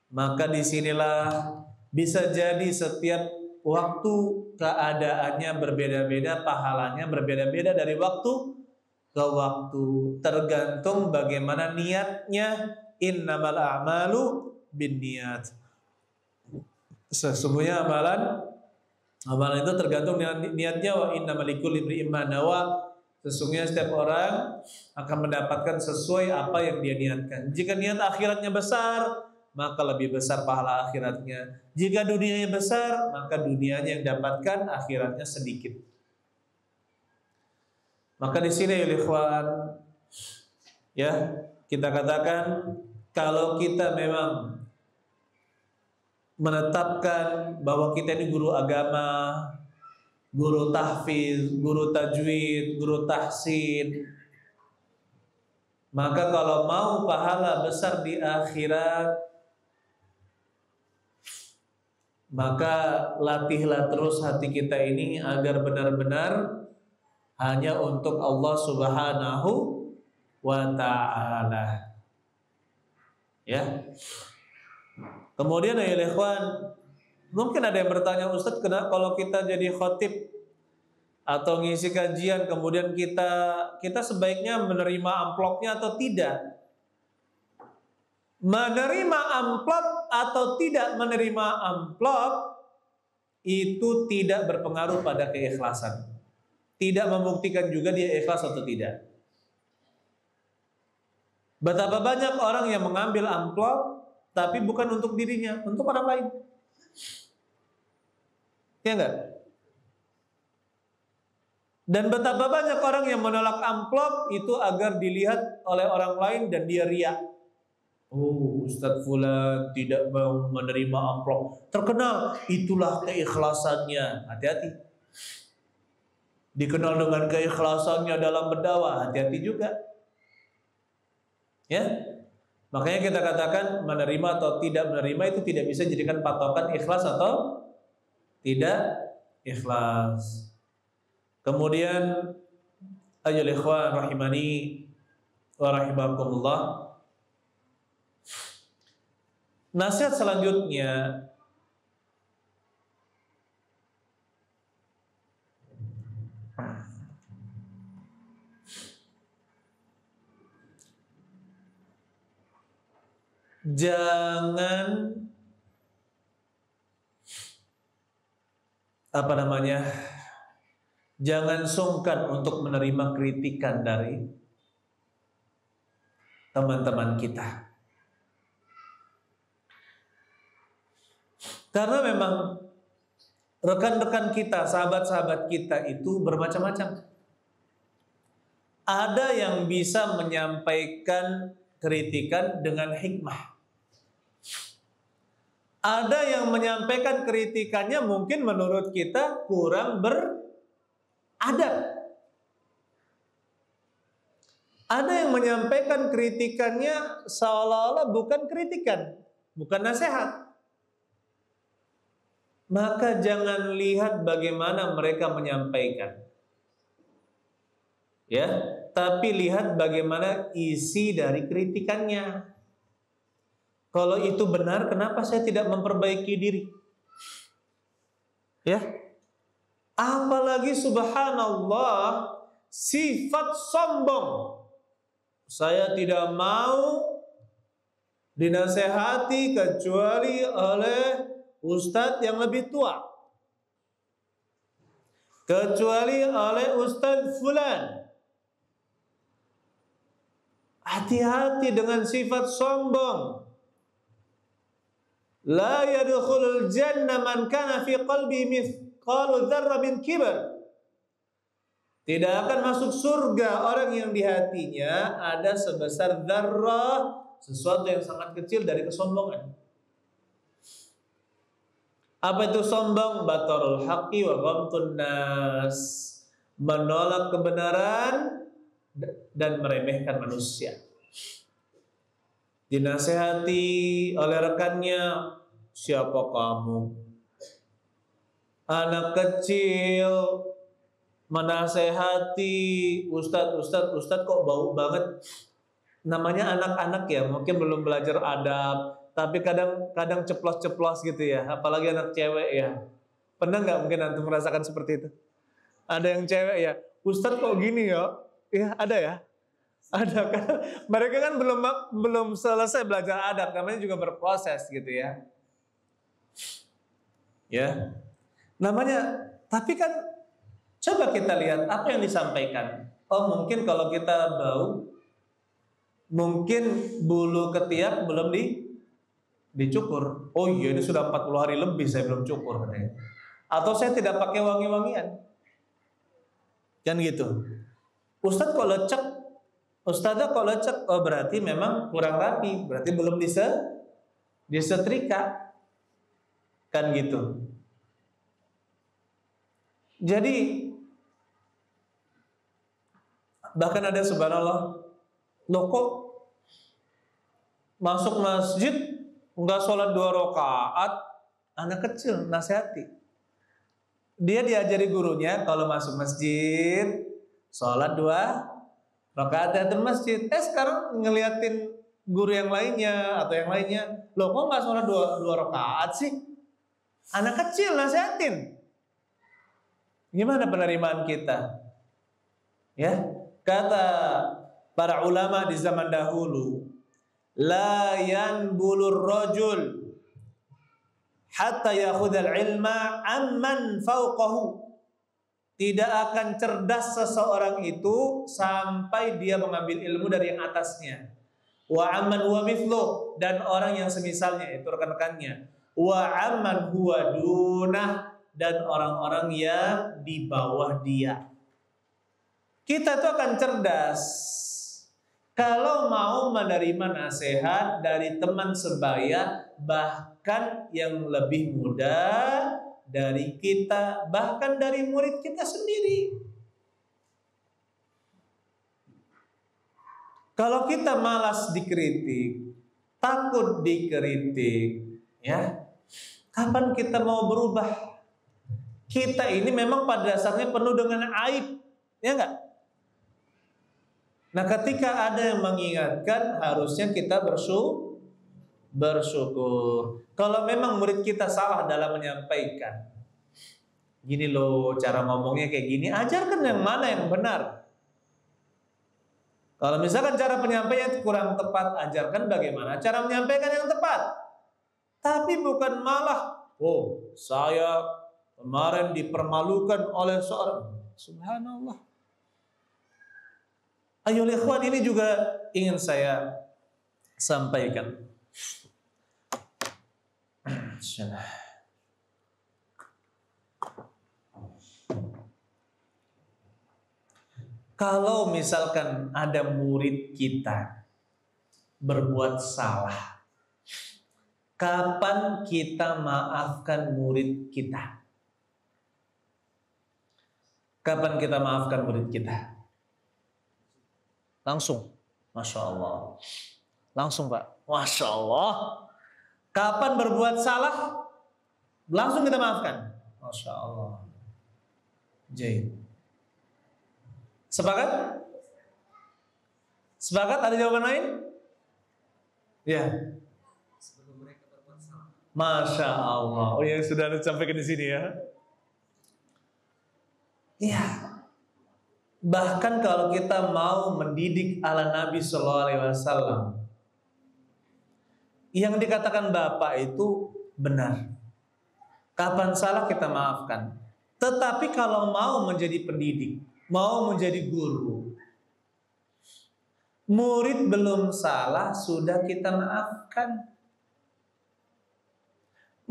Maka disinilah bisa jadi setiap waktu keadaannya berbeda-beda, pahalanya berbeda-beda dari waktu ke waktu, tergantung bagaimana niatnya. Innamal a'malu binniyat. Sesungguhnya amalan itu tergantung niatnya. Wa innamal likulli imri'in ma nawa. Sesungguhnya setiap orang akan mendapatkan sesuai apa yang dia niatkan. Jika niat akhiratnya besar, maka lebih besar pahala akhiratnya. Jika dunianya besar, maka dunianya yang dapatkan, akhiratnya sedikit. Maka di sini ya ikhwan, ya kita katakan kalau kita memang menetapkan bahwa kita ini guru agama, guru tahfiz, guru tajwid, guru tahsin, maka kalau mau pahala besar di akhirat, maka latihlah terus hati kita ini agar benar-benar hanya untuk Allah Subhanahu wa ta'ala. Ya. Kemudian ya ikhwan, mungkin ada yang bertanya, Ustadz, kenapa kalau kita jadi khotib atau ngisi kajian kemudian kita sebaiknya menerima amplopnya atau tidak? Menerima amplop atau tidak menerima amplop itu tidak berpengaruh pada keikhlasan. Tidak membuktikan juga dia ikhlas atau tidak. Betapa banyak orang yang mengambil amplop tapi bukan untuk dirinya, untuk orang lain. Ya enggak? Dan betapa banyak orang yang menolak amplop itu agar dilihat oleh orang lain dan dia riak. Oh, Ustadz Fulan tidak mau menerima amplop. Terkenal, itulah keikhlasannya. Hati-hati. Dikenal dengan keikhlasannya dalam berdakwah, hati-hati juga. Ya. Makanya kita katakan menerima atau tidak menerima itu tidak bisa jadikan patokan ikhlas atau tidak ikhlas. Kemudian ayyuhal ikhwan rahimani wa rahimakumullah. Nasihat selanjutnya, jangan jangan sungkan untuk menerima kritikan dari teman-teman kita. Karena memang rekan-rekan kita, sahabat-sahabat kita itu bermacam-macam. Ada yang bisa menyampaikan kritikan dengan hikmah. Ada yang menyampaikan kritikannya mungkin menurut kita kurang beradab. Ada yang menyampaikan kritikannya seolah-olah bukan kritikan, bukan nasihat. Maka jangan lihat bagaimana mereka menyampaikan. Ya, tapi lihat bagaimana isi dari kritikannya. Kalau itu benar, kenapa saya tidak memperbaiki diri? Ya. Apalagi subhanallah, sifat sombong. Saya tidak mau dinasehati kecuali oleh ustadz yang lebih tua, kecuali oleh ustadz fulan. Hati-hati dengan sifat sombong. La yadkhulul jannah man kana fi qalbi mithqalu dzarrah min kibar. Tidak akan masuk surga orang yang di hatinya ada sebesar dzarrah, sesuatu yang sangat kecil dari kesombongan. Apa itu sombong? Batarul haqqi wa ghamtun nas. Menolak kebenaran dan meremehkan manusia. Dinasehati oleh rekannya, siapa kamu? Anak kecil menasehati ustadz kok bau banget. Namanya anak-anak ya, mungkin belum belajar adab, tapi kadang ceplos-ceplos gitu ya, apalagi anak cewek ya. Pernah nggak mungkin antum merasakan seperti itu? Ada yang cewek ya, ustadz kok gini ya? Iya, ada ya? Ada kan? Mereka kan belum selesai belajar adab, namanya juga berproses gitu ya. Ya. Namanya, tapi kan coba kita lihat apa yang disampaikan. Oh, mungkin kalau kita bau, mungkin bulu ketiak belum dicukur. Oh iya, ini sudah 40 hari lebih saya belum cukur katanya. Atau saya tidak pakai wangi-wangian. Kan gitu. Ustadz kok lecek? Ustadzah kok lecek? Oh berarti memang kurang rapi, berarti belum disetrika. Kan gitu. Jadi bahkan ada subhanallah, loh kok masuk masjid enggak sholat 2 rakaat, anak kecil nasihati. Dia diajari gurunya kalau masuk masjid sholat 2 rakaat tahiyatul masjid. Sekarang ngeliatin guru yang lainnya atau yang lainnya, loh kok nggak sholat 2 rakaat sih? Anak kecil nasihatin. Gimana penerimaan kita? Ya, kata para ulama di zaman dahulu, la yanbulur rajul hatta yakhudhal ilma amman fauqahu. Tidak akan cerdas seseorang itu sampai dia mengambil ilmu dari yang atasnya. Wa amman wa mithlu, dan orang yang semisalnya itu rekan-rekannya. wa amman huwa dunah, dan orang-orang yang di bawah dia. Kita tuh akan cerdas kalau mau menerima nasihat dari teman sebaya, bahkan yang lebih muda dari kita, bahkan dari murid kita sendiri. Kalau kita malas dikritik, takut dikritik, ya, kapan kita mau berubah? Kita ini memang pada dasarnya penuh dengan aib, ya enggak? Nah, ketika ada yang mengingatkan, harusnya kita bersyukur. Kalau memang murid kita salah dalam menyampaikan, gini loh cara ngomongnya kayak gini, ajarkan yang mana yang benar. Kalau misalkan cara penyampaian kurang tepat, ajarkan bagaimana cara menyampaikan yang tepat. Tapi bukan malah, oh saya kemarin dipermalukan oleh seorang, subhanallah. Ayo ikhwan, ini juga ingin saya sampaikan. Kalau misalkan ada murid kita berbuat salah, kapan kita maafkan murid kita? Kapan kita maafkan murid kita? Langsung, Masya Allah. Langsung Pak, Masya Allah. Kapan berbuat salah, langsung kita maafkan. Masya Allah. Jahit. Sepakat? Sepakat? Ada jawaban lain? Ya. Sebelum mereka berbuat salah. Masya Allah. Oh ya, sudah sampaikan di sini ya. Iya. Bahkan kalau kita mau mendidik ala Nabi Sallallahu Alaihi Wasallam, yang dikatakan Bapak itu benar. Kapan salah kita maafkan. Tetapi kalau mau menjadi pendidik, mau menjadi guru, murid belum salah sudah kita maafkan.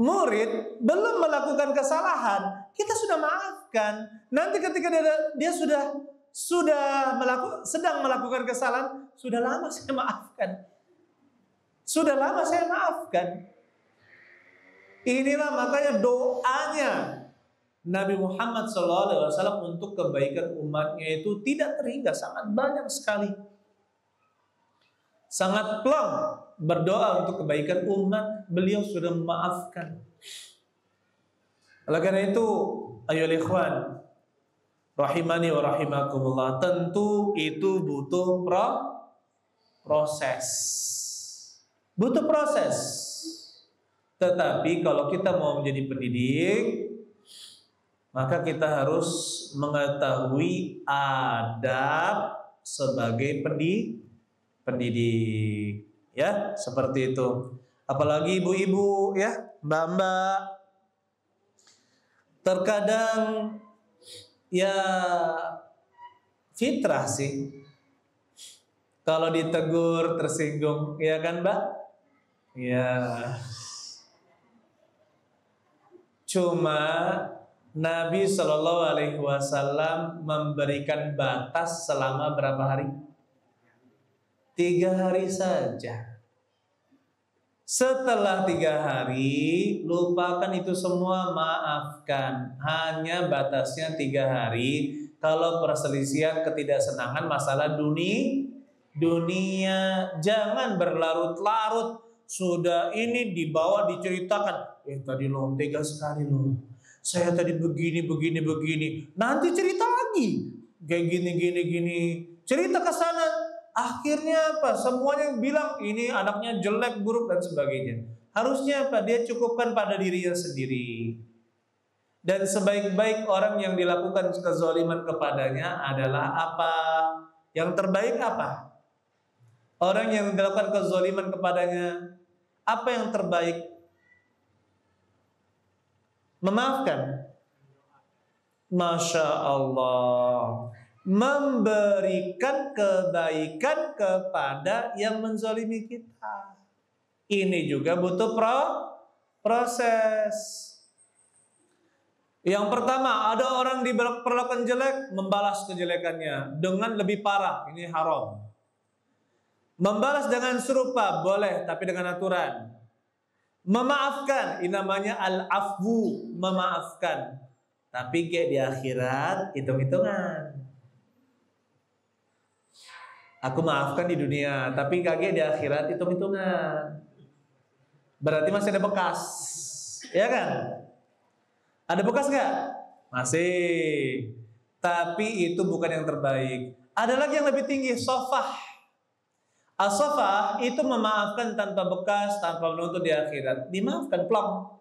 Murid belum melakukan kesalahan, kita sudah maafkan. Nanti ketika dia sedang melakukan kesalahan, sudah lama saya maafkan. Sudah lama saya maafkan. Inilah makanya doanya Nabi Muhammad SAW untuk kebaikan umatnya itu tidak terhingga, sangat banyak sekali. Sangat plong berdoa untuk kebaikan umat, beliau sudah memaafkan. Oleh karena itu, ayo ikhwan, rahimani wa rahimakumullah, tentu itu butuh proses. Butuh proses. Tetapi kalau kita mau menjadi pendidik, maka kita harus mengetahui adab sebagai pendidik, ya, seperti itu. Apalagi ibu-ibu, ya, mbak-mbak, terkadang ya fitrah sih, kalau ditegur tersinggung, ya kan mbak? Ya. Cuma Nabi Shallallahu Alaihi Wasallam memberikan batas selama berapa hari? 3 hari saja. Setelah 3 hari, lupakan itu semua, maafkan. Hanya batasnya 3 hari. Kalau perselisihan, ketidaksenangan, masalah dunia, jangan berlarut-larut. Sudah ini dibawa diceritakan. Tadi lo tega sekali lo. Saya tadi begini. Nanti cerita lagi. Kayak gini. Cerita ke sana. Akhirnya apa? Semuanya bilang ini anaknya jelek, buruk dan sebagainya. Harusnya apa? Dia cukupkan pada dirinya sendiri. Dan sebaik-baik orang yang dilakukan kezaliman kepadanya adalah apa? Yang terbaik apa? Orang yang dilakukan kezaliman kepadanya, apa yang terbaik? Memaafkan. Masya Allah. Memberikan kebaikan kepada yang menzalimi kita. Ini juga butuh Proses. Yang pertama, ada orang diperlakukan jelek, membalas kejelekannya dengan lebih parah. Ini haram. Membalas dengan serupa boleh, tapi dengan aturan. Memaafkan, ini namanya al-afwu, memaafkan. Tapi kayak di akhirat hitung-hitungan. Aku maafkan di dunia, tapi kaget di akhirat hitung-hitungan. Berarti masih ada bekas, ya kan? Ada bekas nggak? Masih. Tapi itu bukan yang terbaik. Ada lagi yang lebih tinggi, sofah. As-sofah itu memaafkan tanpa bekas, tanpa menuntut di akhirat. Dimaafkan plong.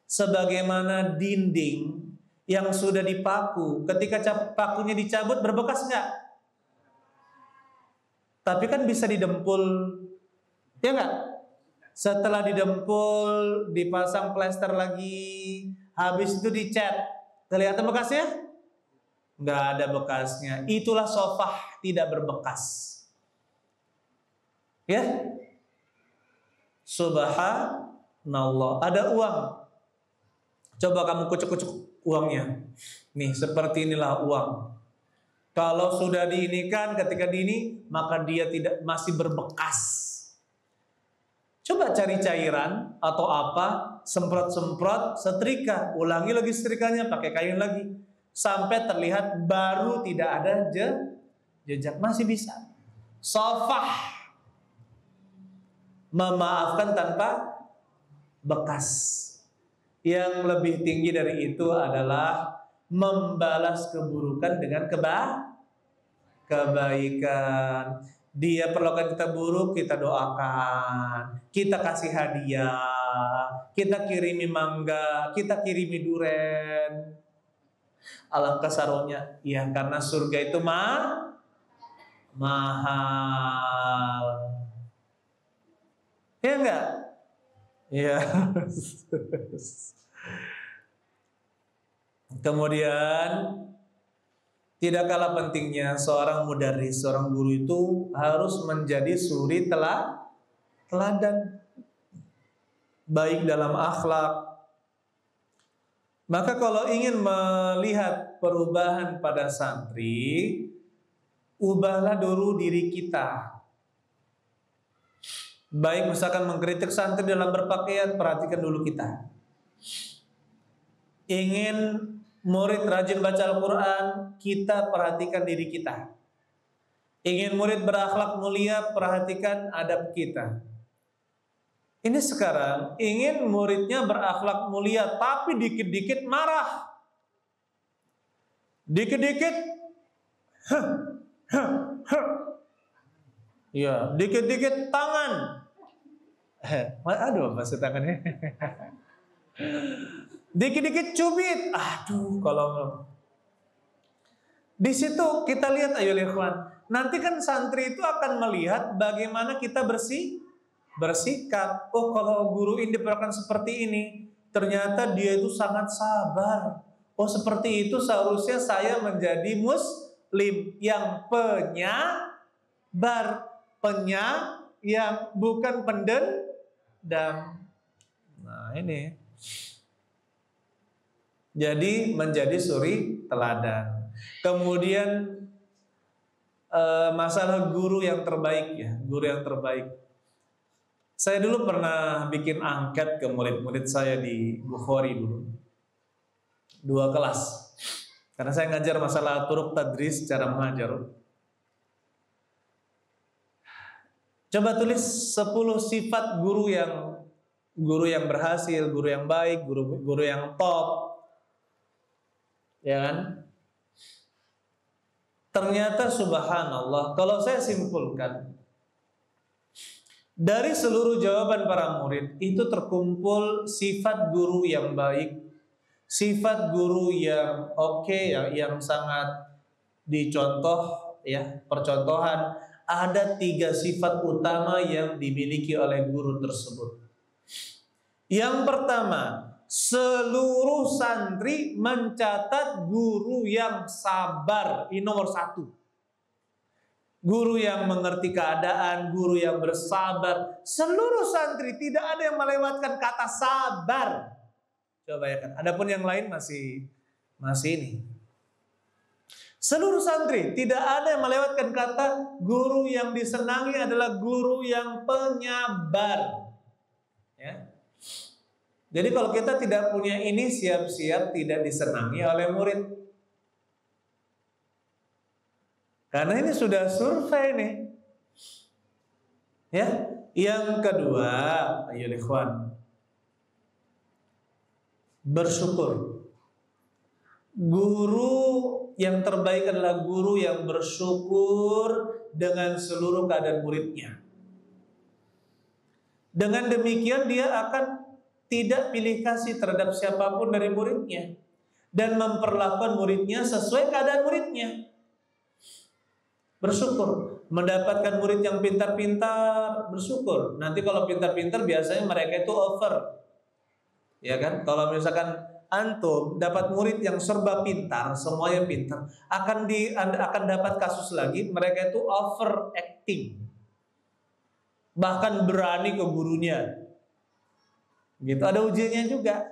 Sebagaimana dinding yang sudah dipaku, ketika pakunya dicabut berbekas nggak? Tapi kan bisa didempul, ya nggak? Setelah didempul, dipasang plester lagi, habis itu dicat, kelihatan bekasnya? Nggak ada bekasnya. Itulah sofah, tidak berbekas. Ya, subhanallah. Ada uang, coba kamu kucuk-kucuk uangnya. Nih, seperti inilah uang. Kalau sudah diinikan, ketika diini, maka dia tidak masih berbekas. Coba cari cairan atau apa, semprot-semprot, setrika, ulangi lagi setrikanya, pakai kain lagi, sampai terlihat baru tidak ada jejak, masih bisa. Sofah, memaafkan tanpa bekas. Yang lebih tinggi dari itu adalah membalas keburukan dengan kebaikan. Dia perlakukan kita buruk, kita doakan, kita kasih hadiah, kita kirimi mangga, kita kirimi duren. Alangkah sarunya, ya karena surga itu mahal. Ya enggak? Ya. Kemudian tidak kalah pentingnya seorang mudarris, seorang guru itu harus menjadi suri teladan, baik dalam akhlak. Maka kalau ingin melihat perubahan pada santri, ubahlah dulu diri kita. Baik misalkan mengkritik santri dalam berpakaian, perhatikan dulu kita. Ingin murid rajin baca Al-Quran, kita perhatikan diri kita. Ingin murid berakhlak mulia, perhatikan adab kita. Ini sekarang ingin muridnya berakhlak mulia, tapi dikit-dikit marah, dikit-dikit ya, dikit-dikit tangan. Aduh, maksud tangannya. Dikit-dikit cubit. Aduh, kalau di situ kita lihat, ayo ikhwan. Nanti kan santri itu akan melihat bagaimana kita bersikap. Oh, kalau guru ini diperlakukan seperti ini, ternyata dia itu sangat sabar. Oh, seperti itu seharusnya saya menjadi muslim yang penyabar, yang bukan pendendam. Nah, ini. Jadi menjadi suri teladan. Kemudian masalah guru yang terbaik, ya, guru yang terbaik. Saya dulu pernah bikin angket ke murid-murid saya di Bukhari dulu, 2 kelas. Karena saya ngajar masalah turuk tadris, cara mengajar. Coba tulis 10 sifat guru yang berhasil, guru yang baik, guru yang top. Ya kan? Ternyata subhanallah, kalau saya simpulkan dari seluruh jawaban para murid itu terkumpul sifat guru yang baik, sifat guru yang oke, yang sangat dicontoh, ya, percontohan. Ada 3 sifat utama yang dimiliki oleh guru tersebut. Yang pertama, seluruh santri mencatat guru yang sabar. Ini nomor 1. guru yang mengerti keadaan, guru yang bersabar. Seluruh santri tidak ada yang melewatkan kata sabar. Coba bayangkan. Adapun yang lain masih ini. Seluruh santri tidak ada yang melewatkan kata guru yang disenangi adalah guru yang penyabar. Ya. Jadi kalau kita tidak punya ini, siap-siap tidak disenangi oleh murid. Karena ini sudah survei nih. Ya. Yang kedua, ayo ikhwan, bersyukur. Guru yang terbaik adalah guru yang bersyukur dengan seluruh keadaan muridnya. Dengan demikian dia akan tidak pilih kasih terhadap siapapun dari muridnya dan memperlakukan muridnya sesuai keadaan muridnya. Bersyukur. Mendapatkan murid yang pintar-pintar, bersyukur. Nanti kalau pintar-pintar biasanya mereka itu over. Ya kan? Kalau misalkan antum dapat murid yang serba pintar, semuanya pintar, akan dapat kasus lagi mereka itu overacting. Bahkan berani ke gurunya. Gitu, ada ujiannya juga.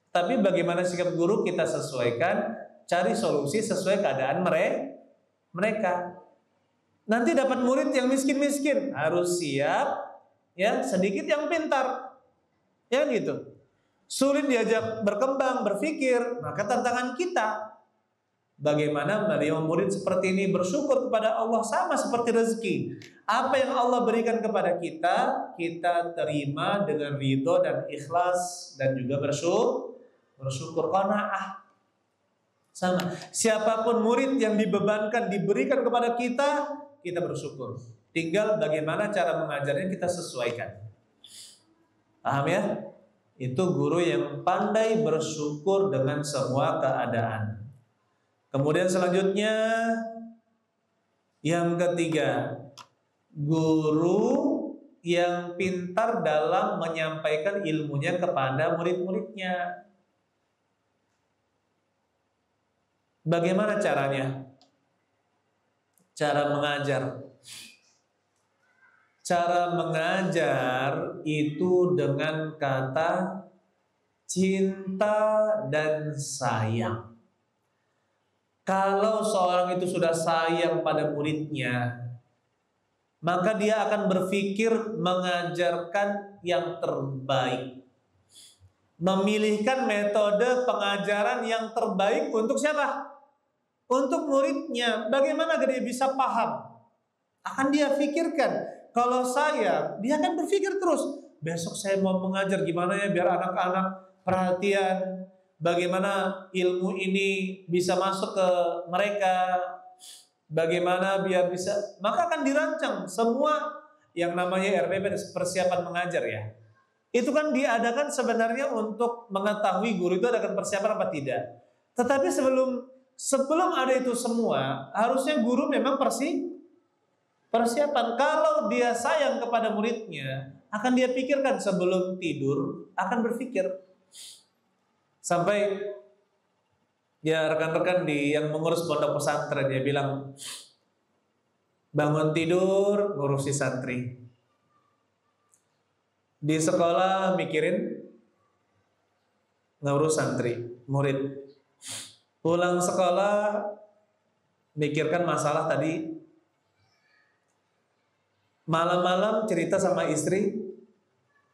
Tapi bagaimana sikap guru kita sesuaikan, cari solusi sesuai keadaan mereka. Nanti dapat murid yang miskin-miskin, harus siap ya, sedikit yang pintar. Ya gitu. Sulit diajak berkembang, berpikir, maka tantangan kita bagaimana menerima murid seperti ini, bersyukur kepada Allah sama seperti rezeki. Apa yang Allah berikan kepada kita, kita terima dengan ridho dan ikhlas dan juga bersyukur qanaah. Sama. Siapapun murid yang dibebankan, diberikan kepada kita, kita bersyukur. Tinggal bagaimana cara mengajarnya kita sesuaikan. Paham ya? Itu guru yang pandai bersyukur dengan semua keadaan. Kemudian selanjutnya yang ketiga, guru yang pintar dalam menyampaikan ilmunya kepada murid-muridnya. Bagaimana caranya? Cara mengajar. Cara mengajar itu dengan kata cinta dan sayang. Kalau seorang itu sudah sayang pada muridnya, maka dia akan berpikir mengajarkan yang terbaik. Memilihkan metode pengajaran yang terbaik untuk siapa? Untuk muridnya. Bagaimana dia bisa paham? Akan dia pikirkan. Kalau dia akan berpikir terus. Besok saya mau mengajar gimana ya biar anak-anak perhatian. Bagaimana ilmu ini bisa masuk ke mereka. Bagaimana biar bisa. Maka akan dirancang semua yang namanya RPP, persiapan mengajar ya. Itu kan diadakan sebenarnya untuk mengetahui guru itu adakan persiapan apa tidak. Tetapi sebelum ada itu semua, harusnya guru memang persiapan. Kalau dia sayang kepada muridnya, akan dia pikirkan sebelum tidur, akan berpikir. Sampai ya rekan-rekan yang mengurus pondok pesantren, dia bilang, bangun tidur ngurusi santri. Di sekolah mikirin ngurus santri, murid. Pulang sekolah mikirkan masalah tadi. Malam-malam cerita sama istri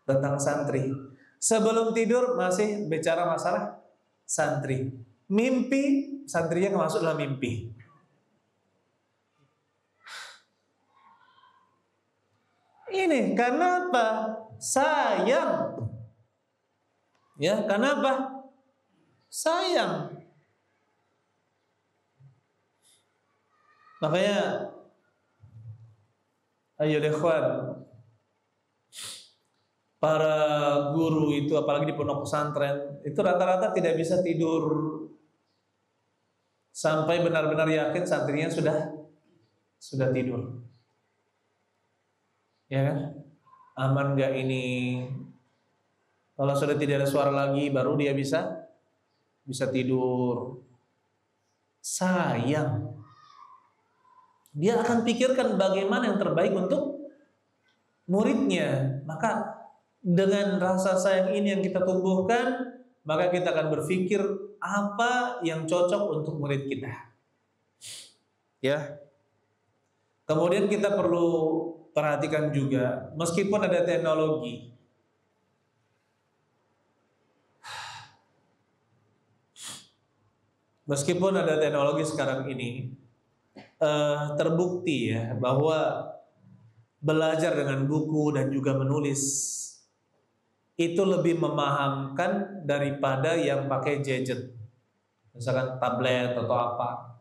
tentang santri. Sebelum tidur masih bicara masalah santri. Mimpi, santrinya masuk dalam mimpi. Ini karena apa? Sayang. Ya, karena apa? Sayang. Makanya ayo ikhwan, para guru itu apalagi di pondok pesantren itu rata-rata tidak bisa tidur sampai benar-benar yakin santrinya sudah tidur. Ya kan? Aman gak ini? Kalau sudah tidak ada suara lagi baru dia bisa tidur. Sayang. dia akan pikirkan bagaimana yang terbaik untuk muridnya. Maka dengan rasa sayang ini yang kita tumbuhkan, maka kita akan berpikir apa yang cocok untuk murid kita. Ya. Kemudian kita perlu perhatikan juga, meskipun ada teknologi, sekarang ini terbukti ya bahwa belajar dengan buku dan juga menulis itu lebih memahamkan daripada yang pakai gadget, misalkan tablet atau apa.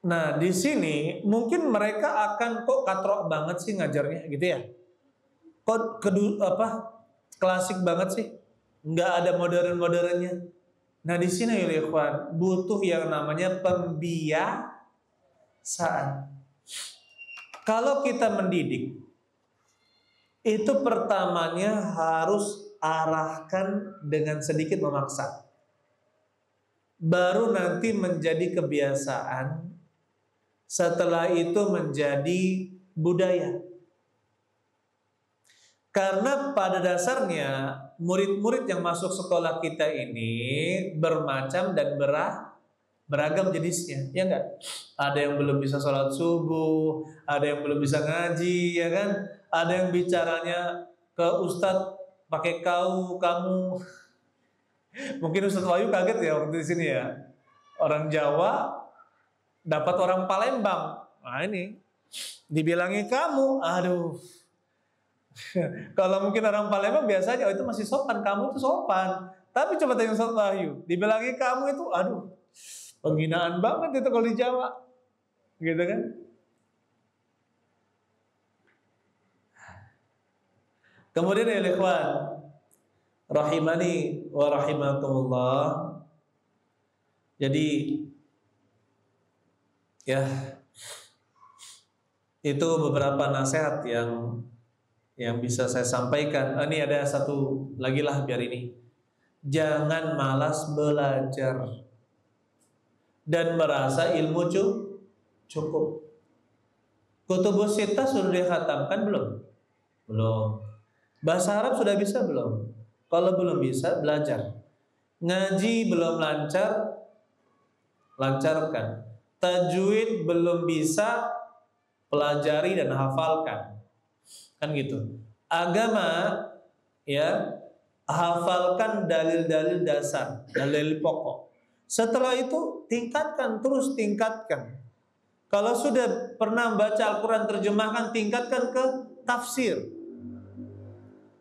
Nah, di sini mungkin mereka akan kok katrok banget sih ngajarnya gitu ya. Kok klasik banget sih. Nggak ada modern-modernnya. Nah, di sini ya ikhwan, butuh yang namanya pembiasaan. Kalau kita mendidik, itu pertamanya harus arahkan dengan sedikit memaksa. Baru nanti menjadi kebiasaan. Setelah itu menjadi budaya. Karena pada dasarnya murid-murid yang masuk sekolah kita ini bermacam dan beragam jenisnya, ya enggak? Ada yang belum bisa sholat subuh, ada yang belum bisa ngaji, ya kan? Ada yang bicaranya ke ustadz pakai kau, kamu. Mungkin Ustadz Wahyu kaget ya waktu di sini ya. Orang Jawa dapat orang Palembang. Nah ini dibilangi kamu, aduh. Kalau mungkin orang Palembang biasanya itu masih sopan, kamu itu sopan. Tapi coba tanya Ustaz Wahyu, dibilangi kamu itu, aduh, penghinaan banget itu kalau di Jawa, gitu kan? Kemudian ya ikhwan, rahimani wa rahimakumullah. Jadi ya, itu beberapa nasihat yang bisa saya sampaikan. Ini ada satu lagi lah biar ini. Jangan malas belajar dan merasa ilmu cukup. Kutubus Sittah sudah dikhatamkan belum? Belum. Bahasa Arab sudah bisa belum? Kalau belum bisa, belajar. Ngaji belum lancar, lancarkan. Tajwid belum bisa, pelajari dan hafalkan. Kan gitu. Agama ya, hafalkan dalil-dalil dasar, dalil pokok. Setelah itu tingkatkan, terus tingkatkan. Kalau sudah pernah baca Al-Quran terjemahkan, tingkatkan ke tafsir.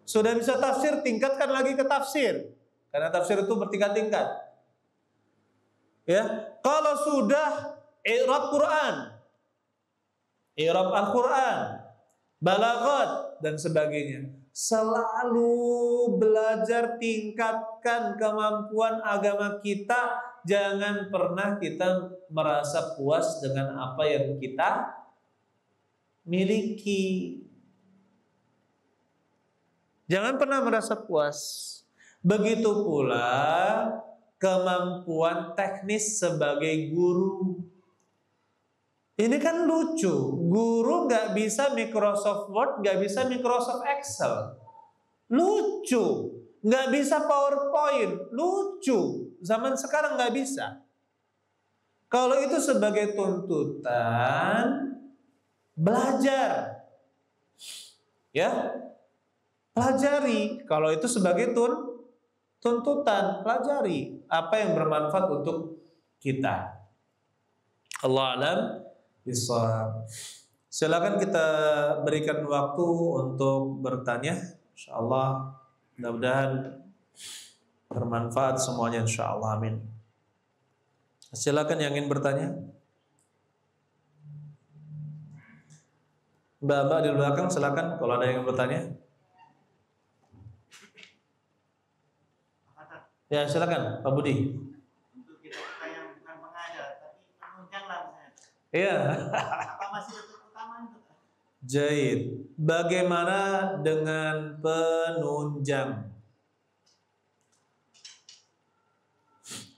Sudah bisa tafsir, tingkatkan lagi ke tafsir. Karena tafsir itu bertingkat-tingkat. Ya, kalau sudah i'rab Quran, i'rab Al-Quran, balaghat dan sebagainya, selalu belajar, tingkatkan kemampuan agama kita. Jangan pernah kita merasa puas dengan apa yang kita miliki. Jangan pernah merasa puas. Begitu pula kemampuan teknis sebagai guru. Ini kan lucu, guru nggak bisa Microsoft Word, nggak bisa Microsoft Excel, lucu. Nggak bisa PowerPoint, lucu. Zaman sekarang nggak bisa. Kalau itu sebagai tuntutan, belajar, ya, pelajari. Kalau itu sebagai tuntutan, pelajari apa yang bermanfaat untuk kita. Allah alam. Silakan kita berikan waktu untuk bertanya. Insyaallah mudah-mudahan bermanfaat semuanya insyaallah, amin. Silakan yang ingin bertanya. Mbak-mbak di belakang silakan kalau ada yang bertanya. Ya silakan Pak Budi. Untuk kita yang bukan pengajar tapi penunjang lah misalnya. Iya. Apa masih tetap utama itu? Jahit. Bagaimana dengan penunjang?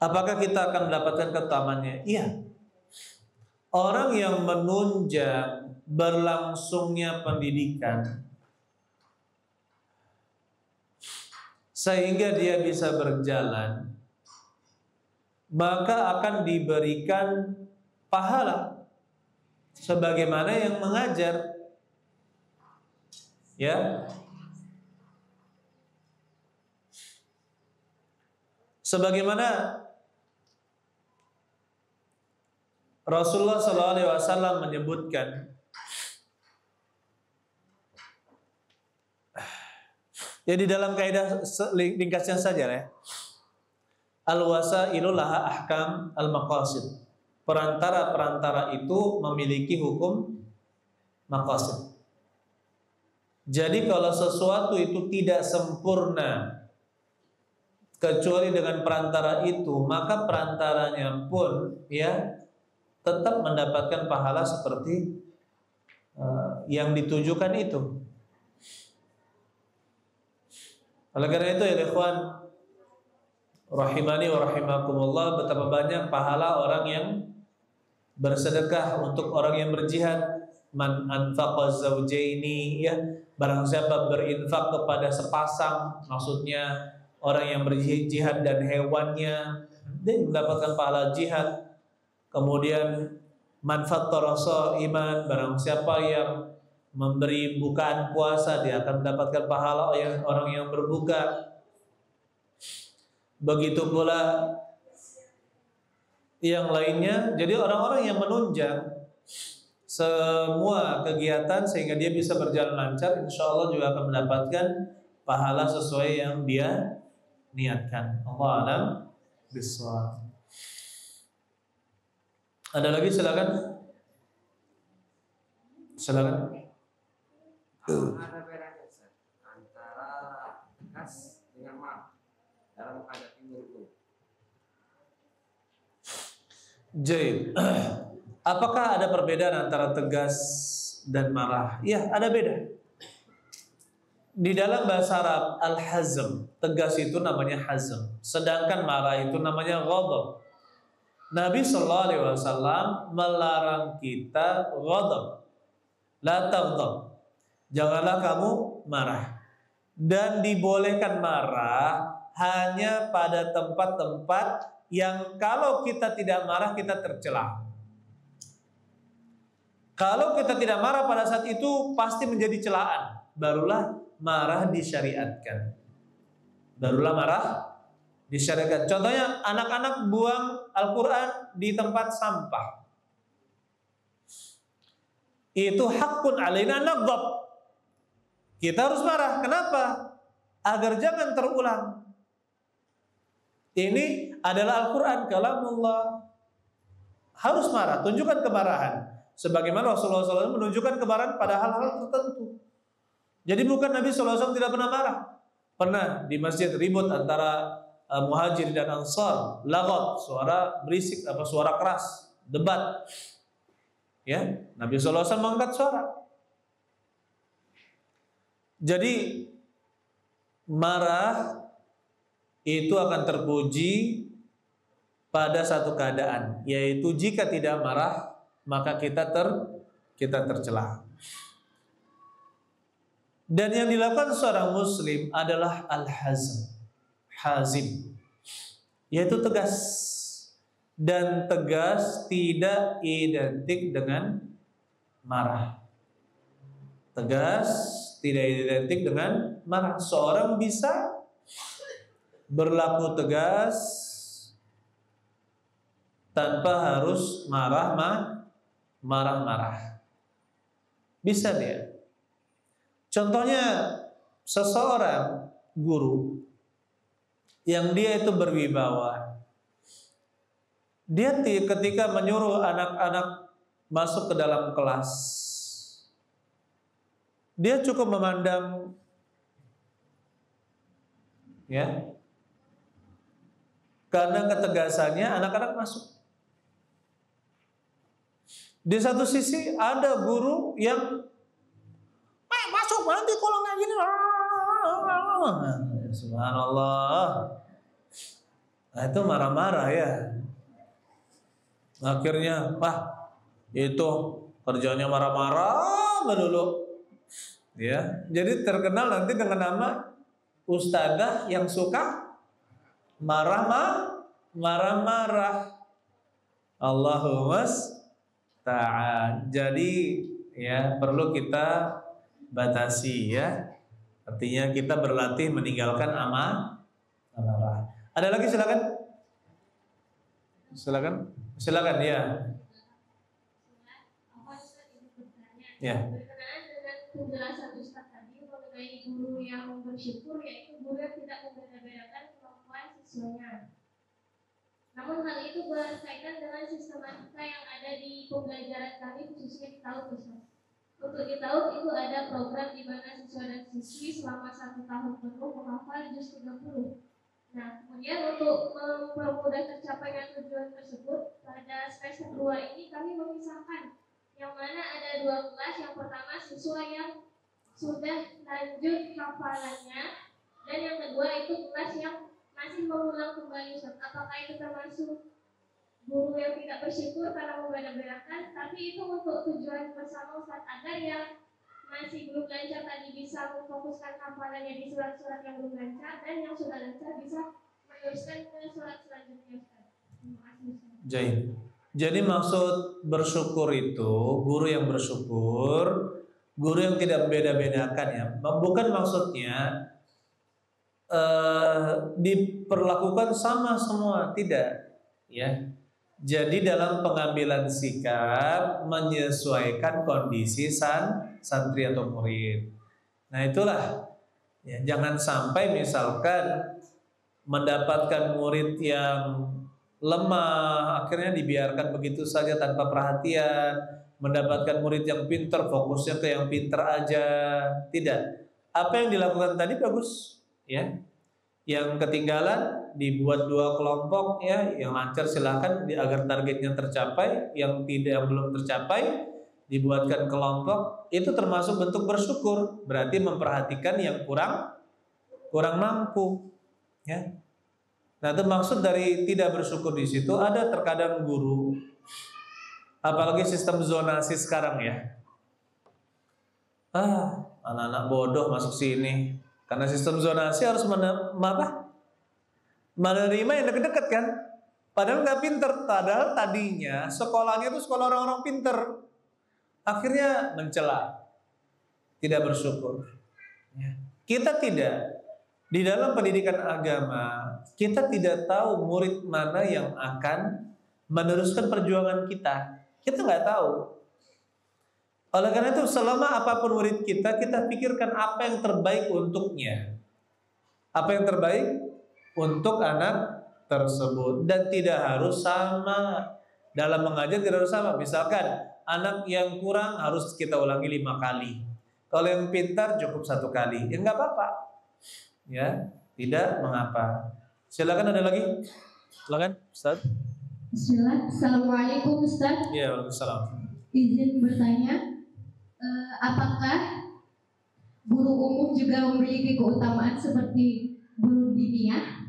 Apakah kita akan mendapatkan keutamaannya? Iya. orang yang menunjang berlangsungnya pendidikan sehingga dia bisa berjalan, maka akan diberikan pahala sebagaimana yang mengajar. Ya. Sebagaimana Rasulullah SAW menyebutkan, ya di dalam kaidah ringkasnya saja ya, al-wasailu laha ahkam al-maqasid. Perantara-perantara itu memiliki hukum maqasid. Jadi kalau sesuatu itu tidak sempurna kecuali dengan perantara itu, maka perantaranya pun ya tetap mendapatkan pahala seperti yang ditujukan itu. Oleh karena itu ya ikhwan rahimani wa rahimakumullah, betapa banyak pahala orang yang bersedekah untuk orang yang berjihad. Man anfaqa zawjaini, ya, barang siapa berinfak kepada sepasang, maksudnya orang yang berjihad dan hewannya, dia mendapatkan pahala jihad. Kemudian man fattara shaiman, barang siapa yang memberi bukaan puasa, dia akan mendapatkan pahala orang yang berbuka. Begitu pula yang lainnya. Jadi orang-orang yang menunjang semua kegiatan sehingga dia bisa berjalan lancar, insya Allah juga akan mendapatkan pahala sesuai yang dia niatkan. Allah a'lam bishawab. Ada lagi, silakan. Silakan. Ada bedanya antara tegas dengan marah dalam menghadapi guru. Jaib. Apakah ada perbedaan antara tegas dan marah? Ya, ada beda. Di dalam bahasa Arab, al-hazm, tegas itu namanya hazm, sedangkan marah itu namanya ghadab. Nabi SAW melarang kita ghadab. La taghdab. Janganlah kamu marah. Dan dibolehkan marah hanya pada tempat-tempat yang kalau kita tidak marah kita tercela. Kalau kita tidak marah pada saat itu pasti menjadi celaan. Barulah marah disyariatkan. Barulah marah disyariatkan. Contohnya anak-anak buang Al-Quran di tempat sampah. Itu hakun alaina naghdab. Kita harus marah. Kenapa? Agar jangan terulang. Ini adalah Al-Quran, kalamullah. Harus marah, tunjukkan kemarahan. Sebagaimana Rasulullah SAW menunjukkan kemarahan pada hal-hal tertentu. Jadi bukan Nabi SAW tidak pernah marah. Pernah di masjid ribut antara Muhajir dan Ansar, lagat, suara berisik, suara keras, debat. Ya, Nabi SAW mengangkat suara. Jadi marah itu akan terpuji pada satu keadaan, yaitu jika tidak marah maka kita tercela. Dan yang dilakukan seorang muslim adalah al-hazm, hazim, yaitu tegas. Dan tegas tidak identik dengan marah. Tegas tidak identik dengan marah. Seorang bisa berlaku tegas tanpa harus marah-marah. Bisa dia. Contohnya seseorang guru yang dia itu berwibawa. Dia ketika menyuruh anak-anak masuk ke dalam kelas, dia cukup memandang, ya, karena ketegasannya anak-anak masuk. Di satu sisi ada guru yang masuk nanti kalau nggak gini, subhanallah. Nah, itu marah-marah ya. Akhirnya, Itu kerjanya marah-marah melulu. Ya, jadi terkenal nanti dengan nama ustadzah yang suka marah-marah. Allahumma ta'ala. Jadi ya perlu kita batasi ya. Artinya kita berlatih meninggalkan amarah. Ada lagi silakan ya. Ya. Berkenaan dengan penjelasan Ustaz tadi mengenai guru yang bersyukur, yaitu guru yang tidak membeda-bedakan kemampuan siswanya. Namun hal itu berkaitan dengan sistematika yang ada di pembelajaran kami, khususnya di TAUD, Ustaz. Untuk di TAUD itu ada program di mana siswa dan siswi selama 1 tahun penuh menghafal juz 30. Nah, kemudian untuk mempermudah tercapainya tujuan tersebut, pada semester 2 ini kami memisahkan, yang mana ada 2 kelas. Yang pertama siswa yang sudah lanjut hafalannya, dan yang kedua itu kelas yang masih mengulang kembali. Apakah itu termasuk guru yang tidak bersyukur karena membeda-bedakan? Tapi itu untuk tujuan bersama Ustaz, agar yang masih belum lancar tadi bisa memfokuskan hafalannya di surat-surat yang belum lancar, dan yang sudah lancar bisa meneruskan ke surat selanjutnya, Ustaz. Terima kasih, Ustaz. Jadi maksud bersyukur itu guru yang bersyukur, guru yang tidak beda-bedakan ya. Bukan maksudnya diperlakukan sama semua, tidak ya. Jadi dalam pengambilan sikap menyesuaikan kondisi santri atau murid. Nah itulah ya, jangan sampai misalkan mendapatkan murid yang lemah akhirnya dibiarkan begitu saja tanpa perhatian, mendapatkan murid yang pintar fokusnya ke yang pintar aja. Tidak. Apa yang dilakukan tadi bagus ya. Yang ketinggalan dibuat 2 kelompok ya, yang lancar silakan agar targetnya tercapai, yang belum tercapai dibuatkan kelompok. Itu termasuk bentuk bersyukur, berarti memperhatikan yang kurang mampu ya. Nah, itu maksud dari tidak bersyukur di situ. Ada terkadang guru, apalagi sistem zonasi sekarang ya. Anak-anak bodoh masuk sini. Karena sistem zonasi harus menerima yang deket-deket kan. Padahal nggak pinter. Padahal tadinya sekolahnya itu sekolah orang-orang pinter. Akhirnya mencela, tidak bersyukur. Kita tidak. Di dalam pendidikan agama, kita tidak tahu murid mana yang akan meneruskan perjuangan kita. Kita nggak tahu. Oleh karena itu, selama apapun murid kita pikirkan apa yang terbaik untuknya. Apa yang terbaik untuk anak tersebut. Dan tidak harus sama. Dalam mengajar tidak harus sama. Misalkan, anak yang kurang harus kita ulangi 5 kali. Kalau yang pintar cukup 1 kali. Ya nggak apa-apa. Ya, tidak mengapa. Silakan, ada lagi? Silakan, Ustaz. Bismillah. Assalamualaikum, Ustaz. Ya, waalaikumsalam. Izin bertanya, apakah guru umum juga memiliki keutamaan seperti guru diniyah?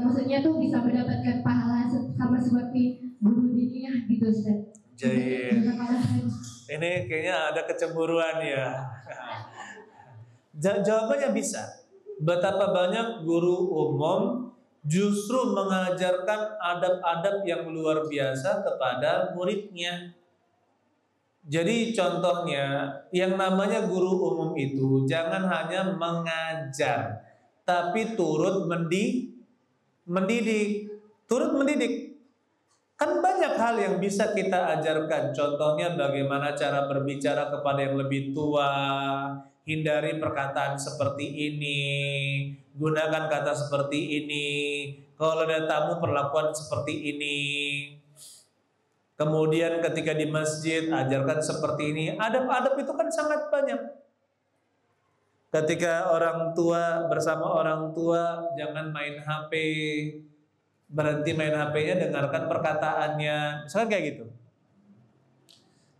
Maksudnya tuh bisa mendapatkan pahala sama seperti guru diniyah gitu, Ustaz. Jadi, ini kayaknya ada kecemburuan ya. Jawabannya bisa. Betapa banyak guru umum justru mengajarkan adab-adab yang luar biasa kepada muridnya. Jadi contohnya, yang namanya guru umum itu jangan hanya mengajar, tapi turut mendidik. Turut mendidik. Kan banyak hal yang bisa kita ajarkan. Contohnya bagaimana cara berbicara kepada yang lebih tua, hindari perkataan seperti ini, gunakan kata seperti ini, kalau ada tamu perlakuan seperti ini. Kemudian ketika di masjid ajarkan seperti ini. Adab-adab itu kan sangat banyak. Ketika orang tua bersama orang tua, jangan main HP, berhenti main HP-nya, dengarkan perkataannya, misalnya kayak gitu.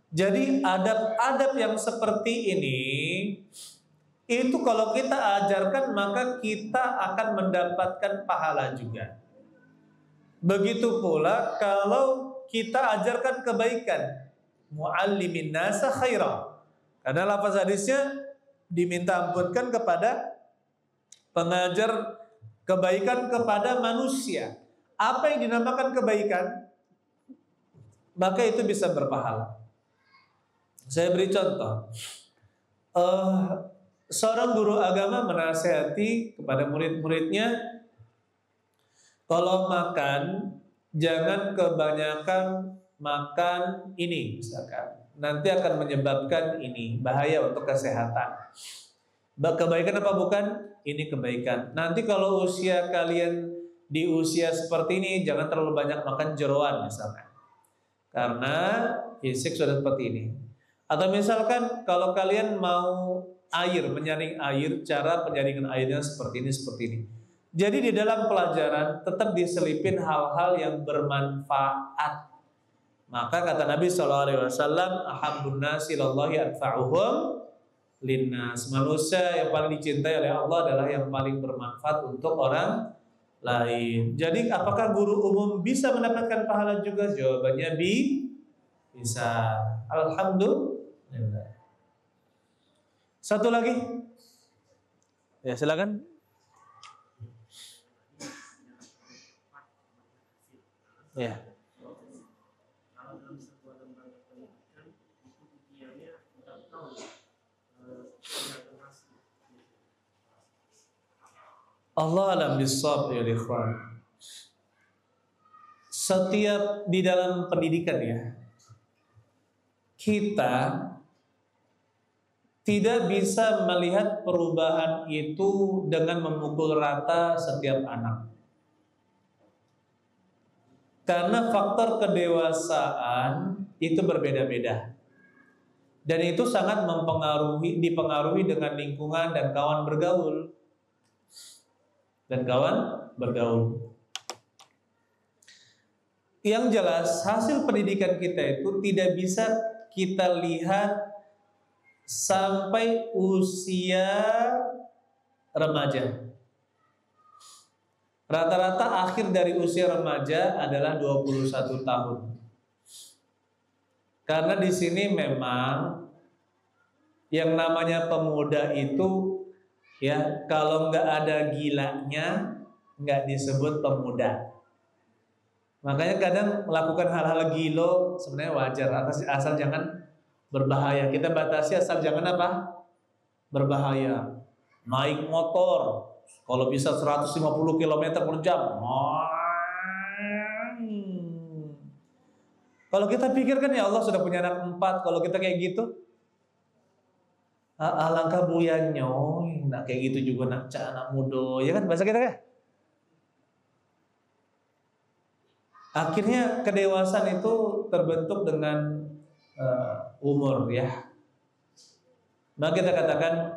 Jadi adab-adab yang seperti ini itu kalau kita ajarkan maka kita akan mendapatkan pahala juga. Begitu pula kalau kita ajarkan kebaikan. Muallimin nasa khaira. Karena lafaz hadisnya diminta ampunkan kepada pengajar kebaikan kepada manusia. Apa yang dinamakan kebaikan, maka itu bisa berpahala. Saya beri contoh. Seorang guru agama menasihati kepada murid-muridnya, kalau makan jangan kebanyakan makan ini misalkan, nanti akan menyebabkan ini, bahaya untuk kesehatan. Kebaikan apa bukan? Ini kebaikan. Nanti kalau usia kalian di usia seperti ini, jangan terlalu banyak makan jeroan misalkan, karena fisik sudah seperti ini. Atau misalkan kalau kalian mau menyaring air, cara penyaringan airnya seperti ini. Jadi di dalam pelajaran tetap diselipin hal-hal yang bermanfaat. Maka kata Nabi SAW, ahabbun nasi ilallahi anfa'uhum linnas. Manusia yang paling dicintai oleh Allah adalah yang paling bermanfaat untuk orang lain. Jadi apakah guru umum bisa mendapatkan pahala juga? Jawabannya bisa. Alhamdulillah. Satu lagi. Ya, silakan. Ya. Allah alam bisawab ya ikhwan. Setiap di dalam pendidikan ya, kita tidak bisa melihat perubahan itu dengan memukul rata setiap anak. Karena faktor kedewasaan itu berbeda-beda. Dan itu sangat dipengaruhi dengan lingkungan dan kawan bergaul. Yang jelas hasil pendidikan kita itu tidak bisa kita lihat sampai usia remaja. Rata-rata akhir dari usia remaja adalah 21 tahun. Karena di sini memang yang namanya pemuda itu ya, kalau nggak ada gilanya nggak disebut pemuda. Makanya kadang melakukan hal-hal gilo sebenarnya wajar, asal jangan berbahaya. Kita batasi asal jangan apa? Berbahaya. Naik motor kalau bisa 150 km per jam. Kalau kita pikirkan ya Allah sudah punya anak 4, kalau kita kayak gitu, alangkah buyannya, nak kayak gitu juga nak anak muda, ya kan bahasa kita kan? Akhirnya kedewasaan itu terbentuk dengan umur ya. Maka kita katakan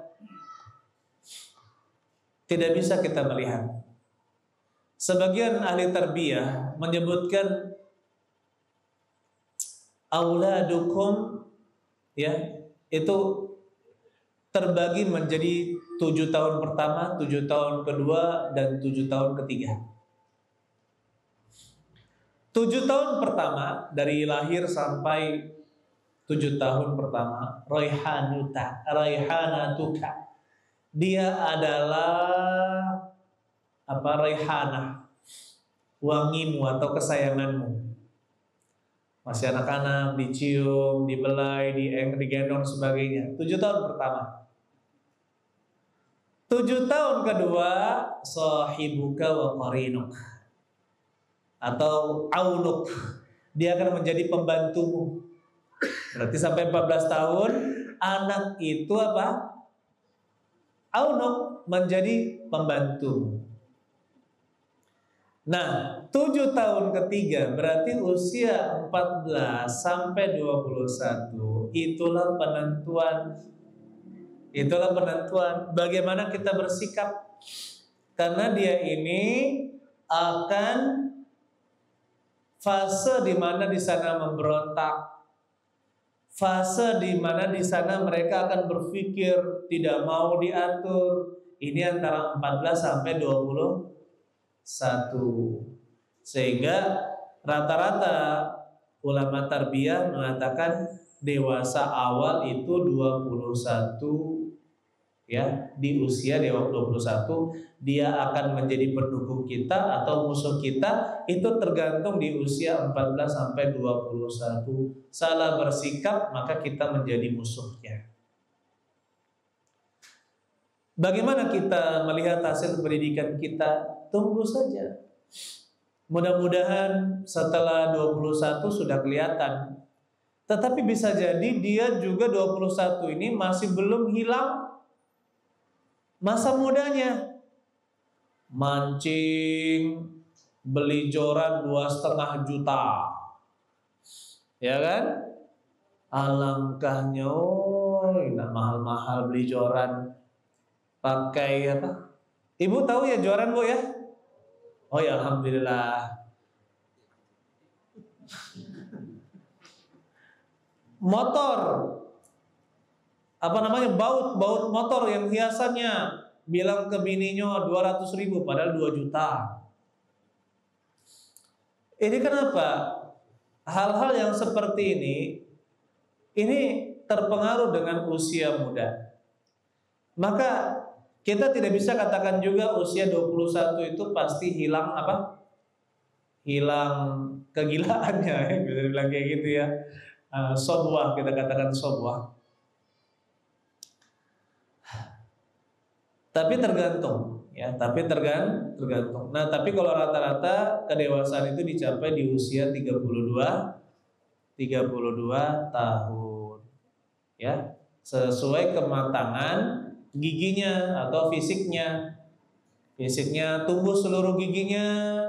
tidak bisa kita melihat. Sebagian ahli tarbiyah menyebutkan auladukum ya, itu terbagi menjadi 7 tahun pertama, 7 tahun kedua, dan 7 tahun ketiga. 7 tahun pertama dari lahir sampai 7 tahun pertama, raihanatuka. Dia adalah raihanah, wangimu atau kesayanganmu. Masih anak-anak, dicium, dibelai, digendong sebagainya. 7 tahun pertama. 7 tahun kedua, sahibuka wa qarinuk atau aunuk. Dia akan menjadi pembantumu. Berarti sampai 14 tahun anak itu apa? Aunuk, menjadi pembantu. Nah, 7 tahun ketiga berarti usia 14 sampai 21. Itulah penentuan bagaimana kita bersikap. Karena dia ini akan fase di mana di sana memberontak, fase di mana di sana mereka akan berpikir tidak mau diatur. Ini antara 14 sampai 21. Sehingga rata-rata ulama tarbiyah mengatakan dewasa awal itu 21 ya, di usia 21 dia akan menjadi pendukung kita atau musuh kita itu tergantung di usia 14 sampai 21. Salah bersikap maka kita menjadi musuhnya. Bagaimana kita melihat hasil pendidikan kita? Tunggu saja. Mudah-mudahan setelah 21 sudah kelihatan. Tetapi bisa jadi dia juga 21 ini masih belum hilang masa mudanya. Mancing, beli joran 2,5 juta. Ya kan? Alangkahnya, mahal-mahal beli joran. Pakai apa? Ibu tahu ya joran, Bu ya? Oh ya, alhamdulillah. Motor, apa namanya, baut motor yang hiasannya bilang ke bininya 200.000 padahal 2 juta. Ini kenapa? Hal-hal yang seperti ini terpengaruh dengan usia muda. Maka kita tidak bisa katakan juga usia 21 itu pasti hilang apa? Hilang kegilaannya, ya. Bisa dibilang kayak gitu ya. Sobwah, kita katakan sobwah. Tapi tergantung, ya. Tapi tergantung. Nah, tapi kalau rata-rata kedewasaan itu dicapai di usia 32 tahun, ya. Sesuai kematangan giginya atau fisiknya tumbuh seluruh giginya,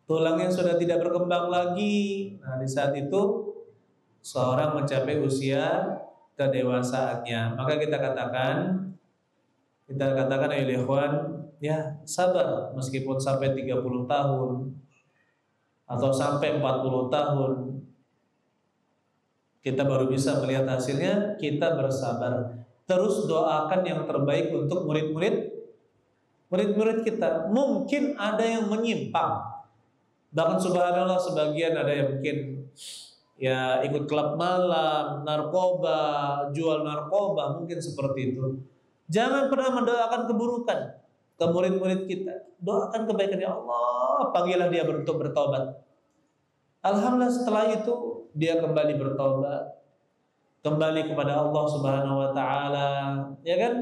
tulangnya sudah tidak berkembang lagi. Nah, di saat itu seorang mencapai usia kedewasaannya, maka kita katakan ya ikhwan, ya sabar meskipun sampai 30 tahun atau sampai 40 tahun kita baru bisa melihat hasilnya, kita bersabar. Terus doakan yang terbaik untuk murid-murid kita. Mungkin ada yang menyimpang. Bahkan subhanallah sebagian ada yang mungkin ya ikut klub malam, narkoba, jual narkoba, mungkin seperti itu. Jangan pernah mendoakan keburukan ke murid-murid kita. Doakan kebaikan, ya Allah, panggillah dia untuk bertobat. Alhamdulillah setelah itu dia kembali bertobat, kembali kepada Allah Subhanahu wa taala, ya kan?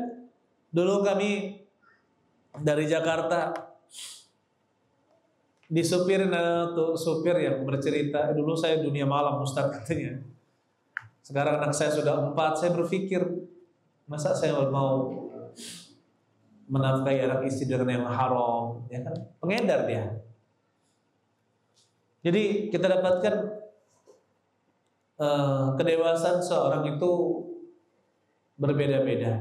Dulu kami dari Jakarta disupirin tuh supir yang bercerita, dulu saya dunia malam Ustaz katanya. Sekarang anak saya sudah 4, saya berpikir masa saya mau menafkahi anak istri dengan yang haram, ya kan? Pengedar dia. Jadi kita dapatkan kedewasaan seorang itu berbeda-beda.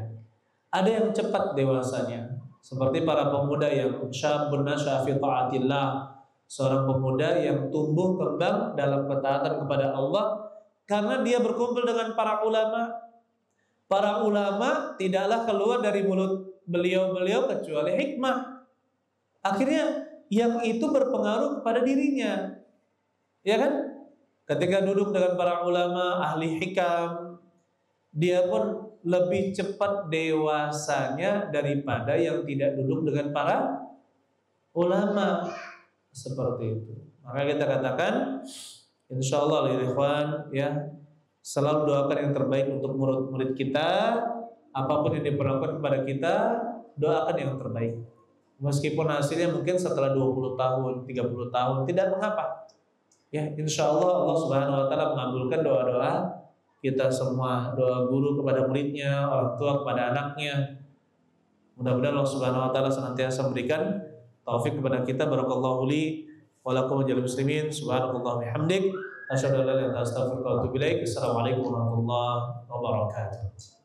Ada yang cepat dewasanya, seperti para pemuda yang syabun nasya fi taatillah, seorang pemuda yang tumbuh kembang dalam ketaatan kepada Allah karena dia berkumpul dengan para ulama. Para ulama tidaklah keluar dari mulut beliau-beliau kecuali hikmah. Akhirnya yang itu berpengaruh kepada dirinya. Ya kan? Ketika duduk dengan para ulama ahli hikam, dia pun lebih cepat dewasanya daripada yang tidak duduk dengan para ulama. Seperti itu. Maka kita katakan insyaallah ikhwan, ya, selalu doakan yang terbaik untuk murid-murid kita. Apapun yang diperlakukan kepada kita, doakan yang terbaik. Meskipun hasilnya mungkin setelah 20 tahun, 30 tahun, tidak mengapa. Ya, insyaallah Allah Subhanahu wa taala mengabulkan doa-doa kita semua, doa guru kepada muridnya, orang tua kepada anaknya. Mudah-mudahan Allah Subhanahu wa taala senantiasa memberikan taufik kepada kita. Barakallahu li wa lakum wa lil muslimin. Subhanallahi bihamdik, asyhadu an la ilaha illa anta astaghfiruka wa atubu ilaik. Assalamualaikum warahmatullahi wabarakatuh.